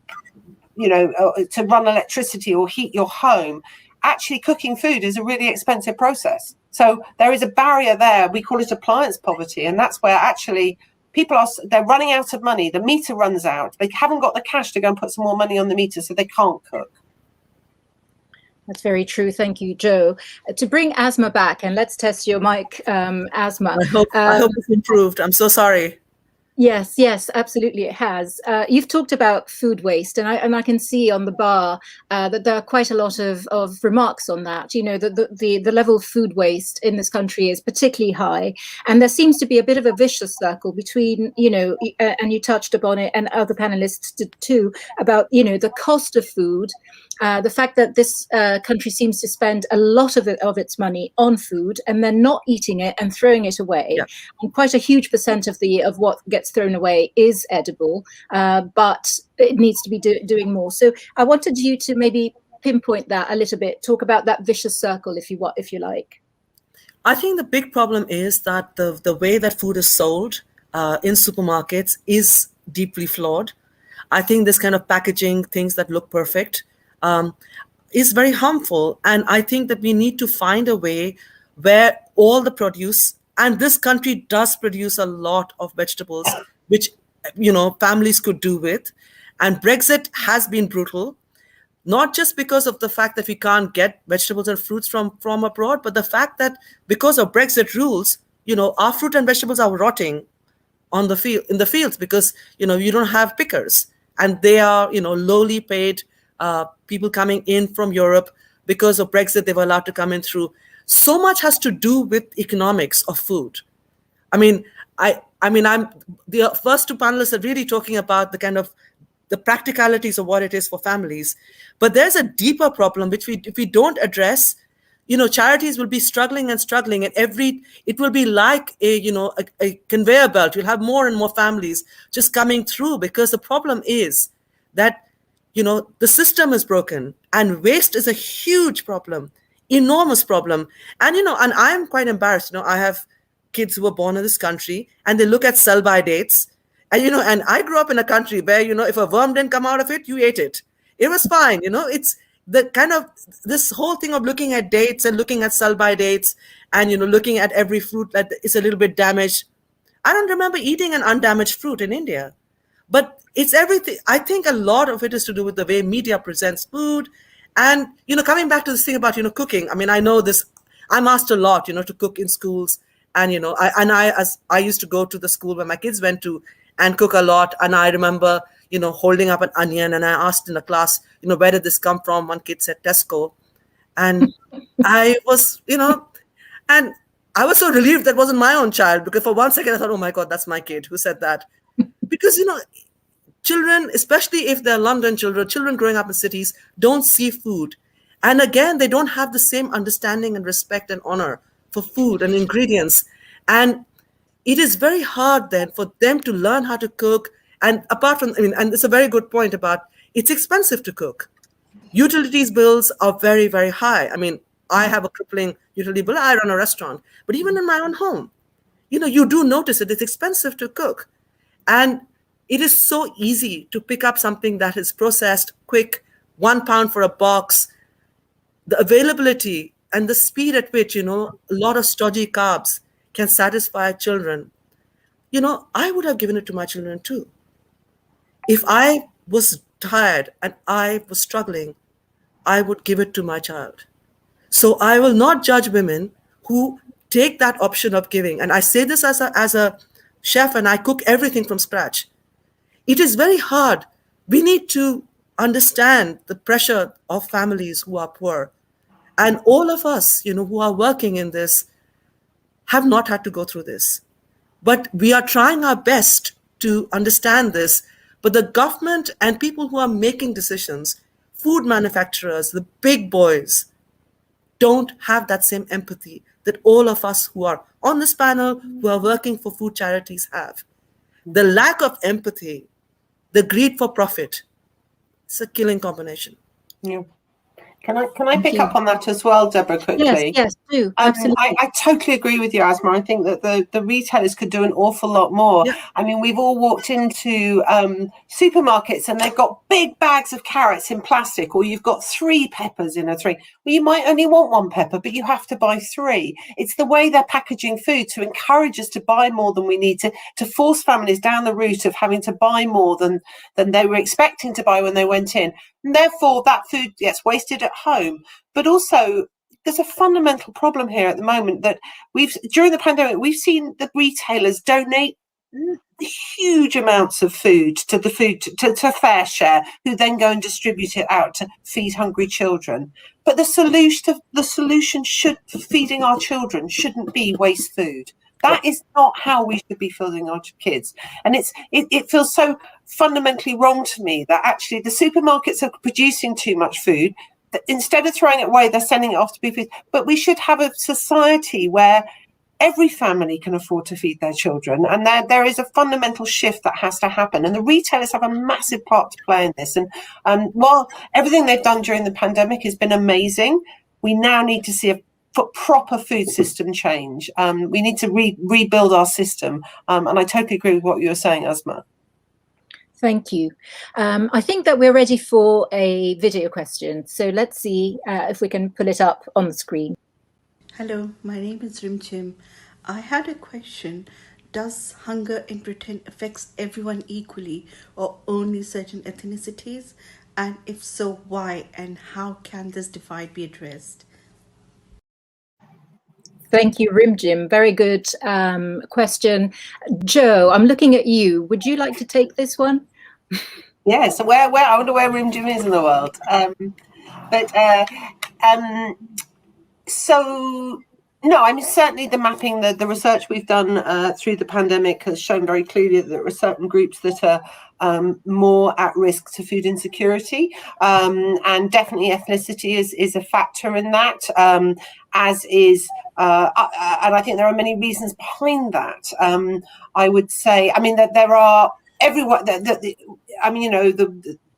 to run electricity or heat your home, actually cooking food is a really expensive process. So there is a barrier there. We call it appliance poverty. And that's where actually they're running out of money. The meter runs out. They haven't got the cash to go and put some more money on the meter, so they can't cook. That's very true. Thank you, Joe. To bring Asma back, and let's test your mic, Asma. I hope it's improved. I'm so sorry. Yes, absolutely, it has. You've talked about food waste, and I can see on the bar that there are quite a lot of remarks on that. The level of food waste in this country is particularly high, and there seems to be a bit of a vicious circle between, and you touched upon it, and other panelists did too, about the cost of food. The fact that this country seems to spend a lot of its money on food and then not eating it and throwing it away, yeah. And quite a huge percent of what gets thrown away is edible, but it needs to be doing more. So I wanted you to maybe pinpoint that a little bit, talk about that vicious circle, if you like. I think the big problem is that the way that food is sold in supermarkets is deeply flawed. I think this kind of packaging, things that look perfect, is very harmful. And I think that we need to find a way where all the produce, and this country does produce a lot of vegetables, which, families could do with. And Brexit has been brutal, not just because of the fact that we can't get vegetables and fruits from abroad, but the fact that because of Brexit rules, our fruit and vegetables are rotting in the fields because, you don't have pickers. And they are, lowly paid people coming in from Europe. Because of Brexit, they were allowed to come in through. So much has to do with economics of food. I mean, I'm the first two panelists are really talking about the practicalities of what it is for families. But there's a deeper problem which if we don't address, charities will be struggling, and it will be like a conveyor belt. You'll have more and more families just coming through, because the problem is that, the system is broken, and waste is a huge problem, enormous problem. And, and I'm quite embarrassed. I have kids who were born in this country, and they look at sell-by dates. And, and I grew up in a country where, if a worm didn't come out of it, you ate it. It was fine. It's the kind of this whole thing of looking at dates and looking at sell-by dates and, looking at every fruit that is a little bit damaged. I don't remember eating an undamaged fruit in India. But it's everything. I think a lot of it is to do with the way media presents food. And, coming back to this thing about, cooking. I mean, I know this, I'm asked a lot, to cook in schools. And, I used to go to the school where my kids went to and cook a lot. And I remember, holding up an onion, and I asked in a class, where did this come from? One kid said Tesco. And I was, and I was so relieved that wasn't my own child, because for 1 second I thought, oh my God, that's my kid who said that. Because, children, especially if they're London children growing up in cities, don't see food. And again, they don't have the same understanding and respect and honor for food and ingredients. And it is very hard then for them to learn how to cook. And apart from, and it's a very good point about it's expensive to cook. Utilities bills are very, very high. I mean, I have a crippling utility bill. I run a restaurant. But even in my own home, you do notice it. It's expensive to cook. And it is so easy to pick up something that is processed, quick, £1 for a box. The availability and the speed at which, a lot of stodgy carbs can satisfy children. I would have given it to my children too. If I was tired and I was struggling, I would give it to my child. So I will not judge women who take that option of giving. And I say this as a chef, and I cook everything from scratch. It is very hard. We need to understand the pressure of families who are poor. And all of us, who are working in this have not had to go through this. But we are trying our best to understand this. But the government and people who are making decisions, food manufacturers, the big boys, don't have that same empathy that all of us who are on this panel, who are working for food charities have. The lack of empathy, the greed for profit, it's a killing combination. Yeah. Can I pick up on that as well, Deborah, quickly? Yes, do. Absolutely. I totally agree with you, Asma. I think that the retailers could do an awful lot more. Yeah. I mean, we've all walked into supermarkets and they've got big bags of carrots in plastic, or you've got 3 peppers in a tray. Well, you might only want 1 pepper, but you have to buy 3. It's the way they're packaging food to encourage us to buy more than we need, to force families down the route of having to buy more than they were expecting to buy when they went in. And therefore, that food gets wasted at home. But also, there's a fundamental problem here at the moment that during the pandemic, we've seen the retailers donate huge amounts of food to Fair Share, who then go and distribute it out to feed hungry children. But the solution feeding our children shouldn't be waste food. That is not how we should be feeding our kids. And it feels so fundamentally wrong to me that actually the supermarkets are producing too much food. Instead of throwing it away, they're sending it off to be food. But we should have a society where every family can afford to feed their children. And there is a fundamental shift that has to happen. And the retailers have a massive part to play in this. And while everything they've done during the pandemic has been amazing, we now need to see a proper food system change. We need to rebuild our system. And I totally agree with what you were saying, Asma. Thank you. I think that we're ready for a video question. So let's see if we can pull it up on the screen. Hello, my name is Rimchim. I had a question. Does hunger in Britain affects everyone equally or only certain ethnicities? And if so, why and how can this divide be addressed? Thank you, Rimjim. Very good question. Joe, I'm looking at you. Would you like to take this one? Yeah, so where I wonder where Room Jim is in the world. So no, I mean, certainly the mapping, the research we've done through the pandemic has shown very clearly that there are certain groups that are more at risk to food insecurity, and definitely ethnicity is a factor in that, as is, and I think there are many reasons behind that. I would say, I mean, that there are everyone. I mean, you know,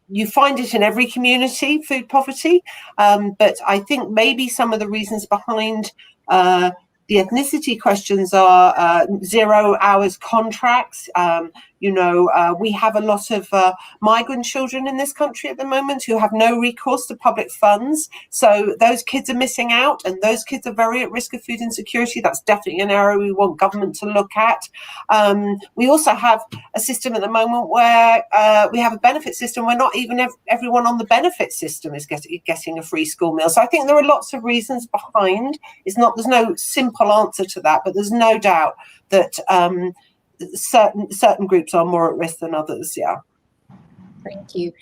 you find it in every community, food poverty, but I think maybe some of the reasons behind the ethnicity questions are 0 hours contracts. We have a lot of migrant children in this country at the moment who have no recourse to public funds. So those kids are missing out, and those kids are very at risk of food insecurity. That's definitely an area we want government to look at. We also have a system at the moment where we have a benefit system where not even everyone on the benefit system is getting a free school meal. So I think there are lots of reasons behind. There's no simple answer to that, but there's no doubt that certain groups are more at risk than others. Yeah. Thank you.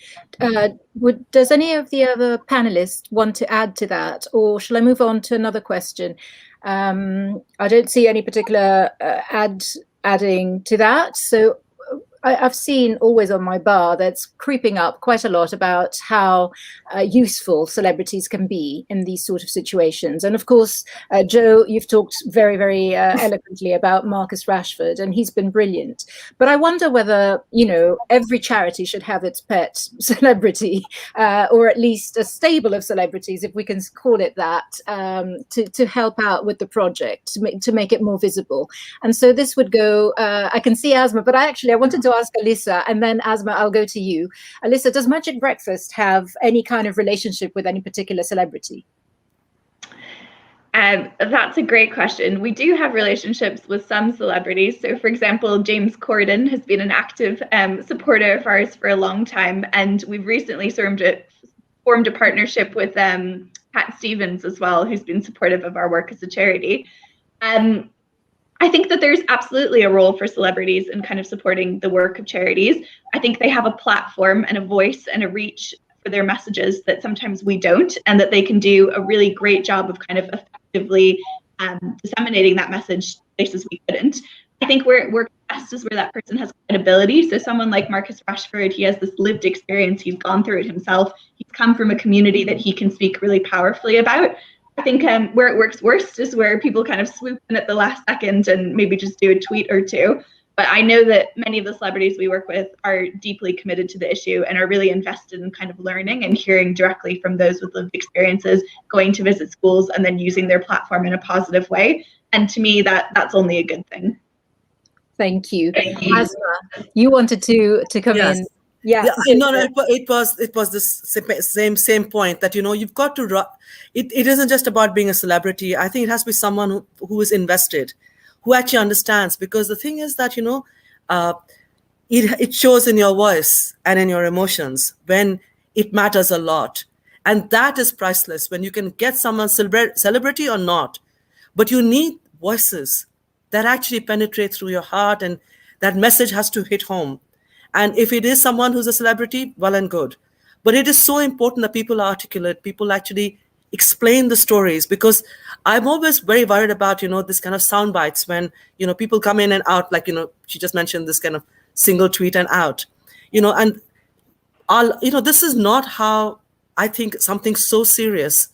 Does any of the other panelists want to add to that, or shall I move on to another question? I don't see any particular adding to that. So I've seen always on my bar that's creeping up quite a lot about how useful celebrities can be in these sort of situations. And of course, Joe, you've talked very, very eloquently about Marcus Rashford, and he's been brilliant. But I wonder whether, every charity should have its pet celebrity, or at least a stable of celebrities, if we can call it that, to help out with the project, to make it more visible. And so this would go, I can see Asma, but I wanted to ask Alysa, and then Asma, I'll go to you. Alysa, does Magic Breakfast have any kind of relationship with any particular celebrity? That's a great question. We do have relationships with some celebrities. So, for example, James Corden has been an active supporter of ours for a long time, and we've recently formed a partnership with Pat Stevens as well, who's been supportive of our work as a charity. I think that there's absolutely a role for celebrities in kind of supporting the work of charities. I think they have a platform and a voice and a reach for their messages that sometimes we don't, and that they can do a really great job of kind of effectively disseminating that message places we couldn't. I think where it works best is where that person has credibility. So someone like Marcus Rashford, he has this lived experience, he's gone through it himself, he's come from a community that he can speak really powerfully about. I think where it works worst is where people kind of swoop in at the last second and maybe just do a tweet or two. But I know that many of the celebrities we work with are deeply committed to the issue and are really invested in kind of learning and hearing directly from those with lived experiences, going to visit schools and then using their platform in a positive way. And to me, that's only a good thing. Thank you. Asma, you wanted to come in. Yeah, it was the same point that you've got to. It isn't just about being a celebrity. I think it has to be someone who is invested, who actually understands. Because the thing is that it shows in your voice and in your emotions when it matters a lot, and that is priceless. When you can get someone celebrity or not, but you need voices that actually penetrate through your heart, and that message has to hit home. And if it is someone who's a celebrity, well and good. But it is so important that people are articulate, people actually explain the stories, because I'm always very worried about, this kind of sound bites when, people come in and out, like, she just mentioned this kind of single tweet and out, and this is not how I think something so serious.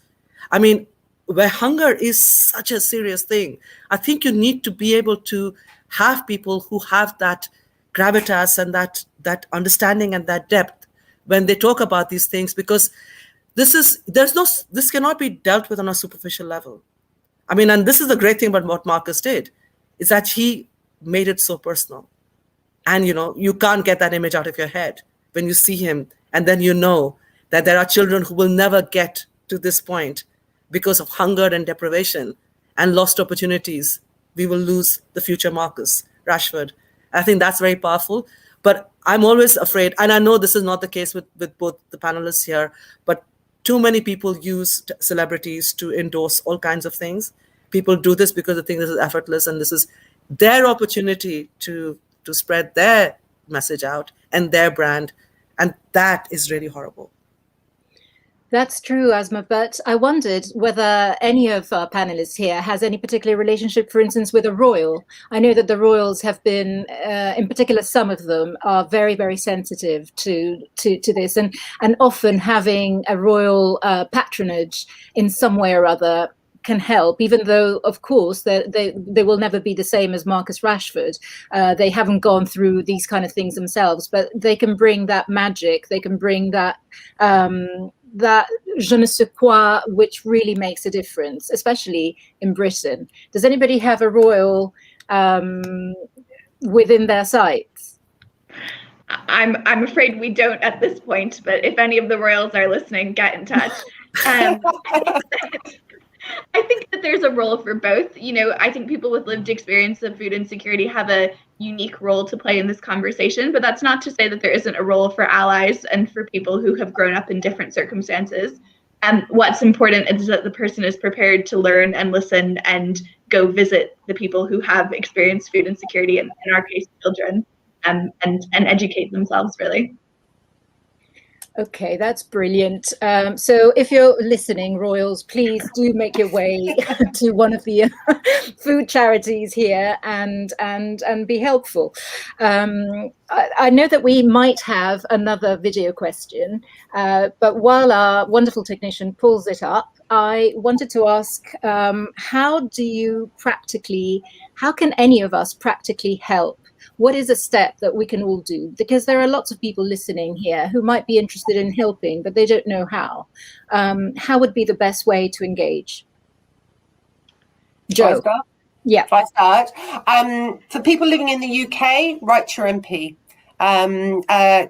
I mean, where hunger is such a serious thing, I think you need to be able to have people who have that gravitas and that understanding and that depth when they talk about these things, because this cannot be dealt with on a superficial level. I mean, and this is the great thing about what Marcus did, is that he made it so personal. And you can't get that image out of your head when you see him, and then that there are children who will never get to this point because of hunger and deprivation, and lost opportunities, we will lose the future Marcus Rashford. I think that's very powerful. But I'm always afraid, and I know this is not the case with both the panelists here, but too many people use celebrities to endorse all kinds of things. People do this because they think this is effortless, and this is their opportunity to spread their message out and their brand. And that is really horrible. That's true, Asma, but I wondered whether any of our panelists here has any particular relationship, for instance, with a royal. I know that the royals have been, in particular, some of them are very, very sensitive to this, and often having a royal patronage in some way or other can help, even though, of course, they will never be the same as Marcus Rashford. They haven't gone through these kind of things themselves, but they can bring that magic, they can bring that that je ne sais quoi, which really makes a difference, especially in Britain. Does anybody have a royal within their sights? I'm afraid we don't at this point, but if any of the royals are listening, get in touch. I think that there's a role for both. You know, I think people with lived experience of food insecurity have a unique role to play in this conversation, but that's not to say that there isn't a role for allies and for people who have grown up in different circumstances. And what's important is that the person is prepared to learn and listen and go visit the people who have experienced food insecurity, and in our case, children, and educate themselves, really. Okay, that's brilliant. So if you're listening, royals, please do make your way to one of the food charities here and be helpful. I know that we might have another video question, but while our wonderful technician pulls it up, I wanted to ask, how can any of us practically help? What is a step that we can all do? Because there are lots of people listening here who might be interested in helping, but they don't know how. How would be the best way to engage? Jo. Yeah. If I start. For people living in the UK, write to your MP.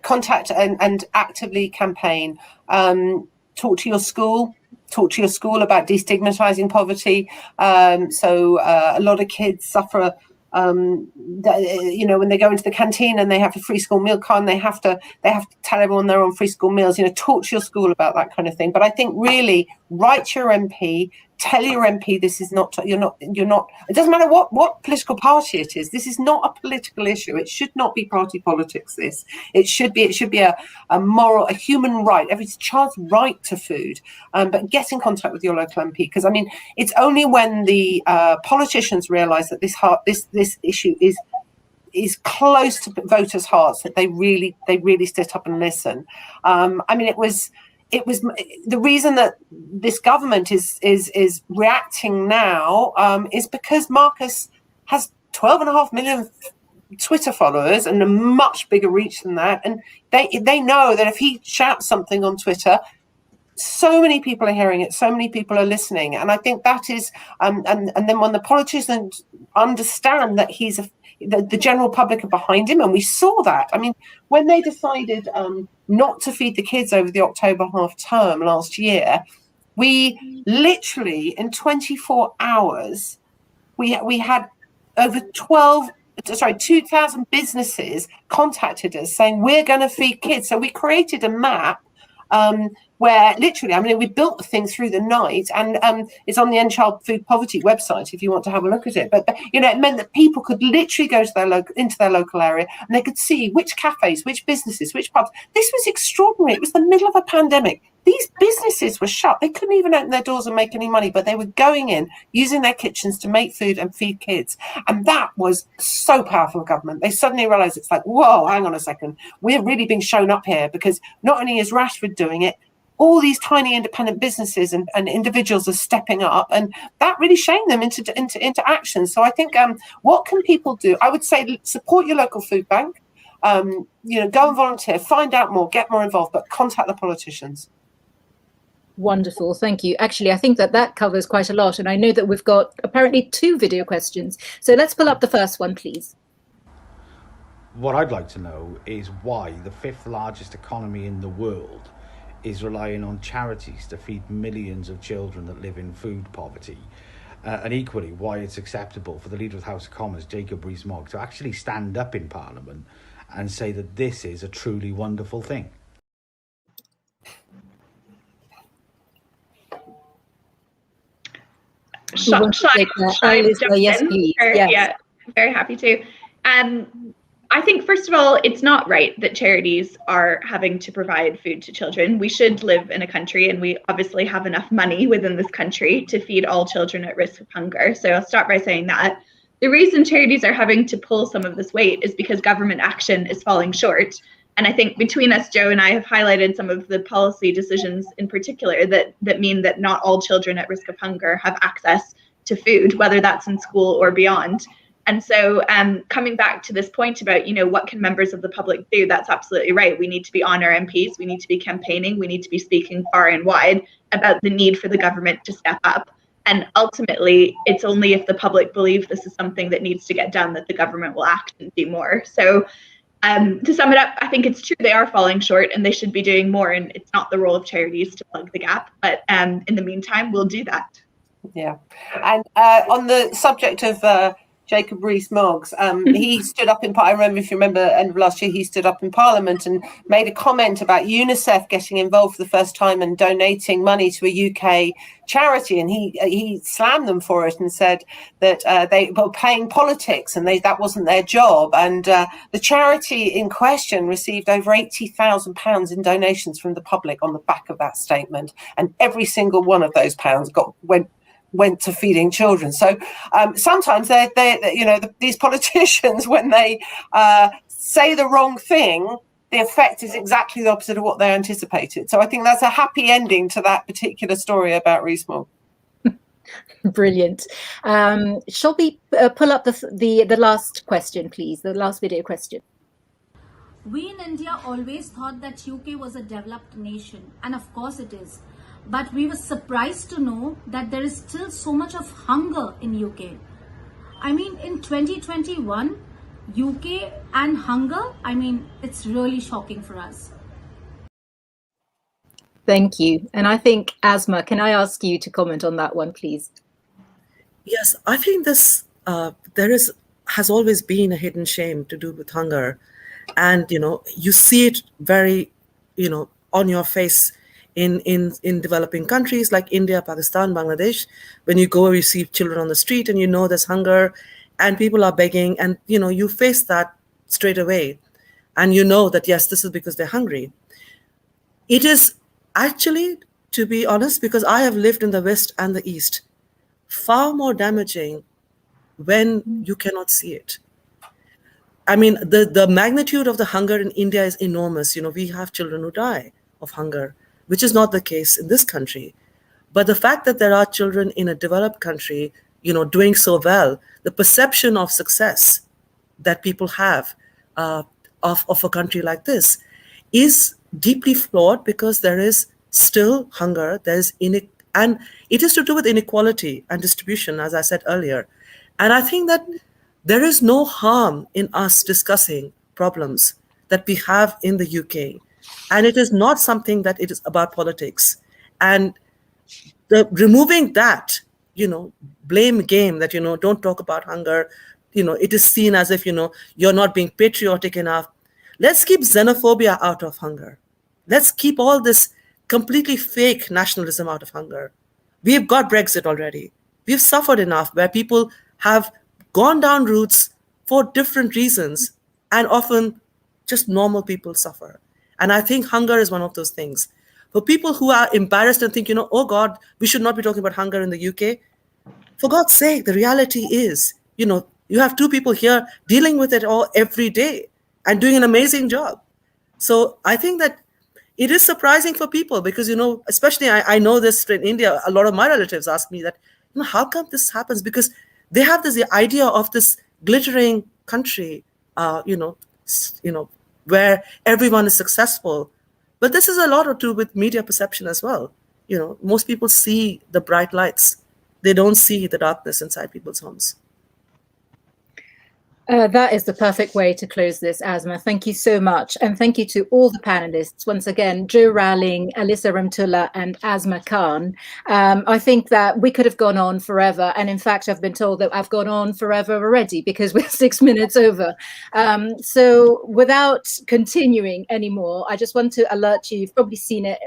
Contact and actively campaign. Talk to your school. Talk to your school about destigmatizing poverty. So a lot of kids suffer. You know, when they go into the canteen and they have a free school meal card, and they have to tell everyone they're on free school meals. You know, talk to your school about that kind of thing. But I think really write to your MP. Tell your MP this is not, you're not, it doesn't matter what political party it is. This is not a political issue. It should not be party politics, this. It should be a moral, a human right, every child's right to food. But get in contact with your local MP, because I mean, it's only when the politicians realise that this issue is close to voters' hearts that they really sit up and listen. I mean, it was the reason that this government is reacting now is because Marcus has 12.5 million Twitter followers and a much bigger reach than that, and they know that if he shouts something on Twitter, so many people are hearing it, so many people are listening, and I think that is and then when the politicians understand that the general public are behind him, and we saw that. I mean, when they decided not to feed the kids over the October half term last year, we literally in 24 hours we had over 2,000 businesses contacted us saying we're going to feed kids. So we created a map where literally, I mean, we built the thing through the night, and it's on the End Child Food Poverty website if you want to have a look at it. But you know, it meant that people could literally go to into their local area, and they could see which cafes, which businesses, which pubs. This was extraordinary. It was the middle of a pandemic. These businesses were shut. They couldn't even open their doors and make any money, but they were going in, using their kitchens to make food and feed kids. And that was so powerful, government. They suddenly realised it's like, whoa, hang on a second. We're really being shown up here, because not only is Rashford doing it, all these tiny independent businesses and individuals are stepping up, and that really shamed them into action. So I think what can people do? I would say support your local food bank. You know, go and volunteer, find out more, get more involved, but contact the politicians. Wonderful, thank you. Actually, I think that covers quite a lot, and I know that we've got apparently 2 video questions. So let's pull up the first one, please. What I'd like to know is why the 5th largest economy in the world is relying on charities to feed millions of children that live in food poverty. and equally why it's acceptable for the Leader of the House of Commons, Jacob Rees-Mogg, to actually stand up in Parliament and say that this is a truly wonderful thing. Shall I jump yes, in? please. Or, yes. Yeah, very happy to. I think, first of all, it's not right that charities are having to provide food to children. We should live in a country, and we obviously have enough money within this country to feed all children at risk of hunger. So I'll start by saying that. The reason charities are having to pull some of this weight is because government action is falling short. And I think between us, Joe and I have highlighted some of the policy decisions in particular that mean that not all children at risk of hunger have access to food, whether that's in school or beyond. And so coming back to this point about, what can members of the public do? That's absolutely right. We need to be on our MPs. We need to be campaigning. We need to be speaking far and wide about the need for the government to step up. And ultimately, it's only if the public believe this is something that needs to get done that the government will act and do more. So to sum it up, I think it's true they are falling short and they should be doing more. And it's not the role of charities to plug the gap. But in the meantime, we'll do that. Yeah. And on the subject of Jacob Rees-Mogg, he stood up I remember, if you remember, end of last year, he stood up in Parliament and made a comment about UNICEF getting involved for the first time and donating money to a UK charity, and he slammed them for it and said that they were playing politics and that wasn't their job. And the charity in question received over £80,000 in donations from the public on the back of that statement, and every single one of those pounds went to feeding children. So sometimes these politicians, when they say the wrong thing, the effect is exactly the opposite of what they anticipated. So I think that's a happy ending to that particular story about Rees-Mogg. Brilliant. Shall we pull up the last question, please? The last video question. We in India always thought that UK was a developed nation, and of course it is. But we were surprised to know that there is still so much of hunger in UK. I mean, in 2021, UK and hunger, it's really shocking for us. Thank you. And I think, Asma, can I ask you to comment on that one, please? Yes, I think this has always been a hidden shame to do with hunger. And, you see it very, on your face in developing countries like India, Pakistan, Bangladesh. When you go, you see children on the street and there's hunger and people are begging, and you face that straight away, and that, yes, this is because they're hungry. It is actually, to be honest, because I have lived in the West and the East, far more damaging when you cannot see it. The magnitude of the hunger in India is enormous. We have children who die of hunger, which is not the case in this country. But the fact that there are children in a developed country, doing so well, the perception of success that people have of a country like this is deeply flawed, because there is still hunger, and it is to do with inequality and distribution, as I said earlier. And I think that there is no harm in us discussing problems that we have in the UK. And it is not something that it is about politics. And removing that, blame game that, don't talk about hunger, it is seen as if, you're not being patriotic enough. Let's keep xenophobia out of hunger. Let's keep all this completely fake nationalism out of hunger. We've got Brexit already. We've suffered enough where people have gone down routes for different reasons, and often just normal people suffer. And I think hunger is one of those things. For people who are embarrassed and think, oh God, we should not be talking about hunger in the UK. For God's sake, the reality is, you have two people here dealing with it all every day and doing an amazing job. So I think that it is surprising for people because, especially I know this in India, a lot of my relatives ask me that, how come this happens? Because they have this idea of this glittering country, where everyone is successful. But this is a lot to do with media perception as well. Most people see the bright lights. They don't see the darkness inside people's homes. That is the perfect way to close this, Asma. Thank you so much. And thank you to all the panelists. Once again, Jo Ralling, Alysa Remtulla, and Asma Khan. I think that we could have gone on forever. And in fact, I've been told that I've gone on forever already because we're 6 minutes over. So without continuing anymore, I just want to alert you, you've probably seen it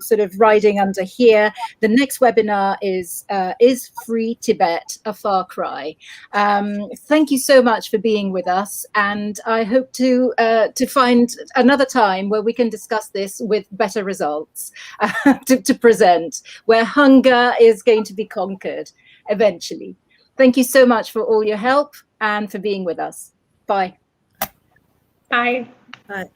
sort of riding under here. The next webinar is Free Tibet, a Far Cry? Thank you so much for being with us, and I hope to find another time where we can discuss this with better results to present, where hunger is going to be conquered eventually. Thank you so much for all your help and for being with us. Bye. Bye. Bye.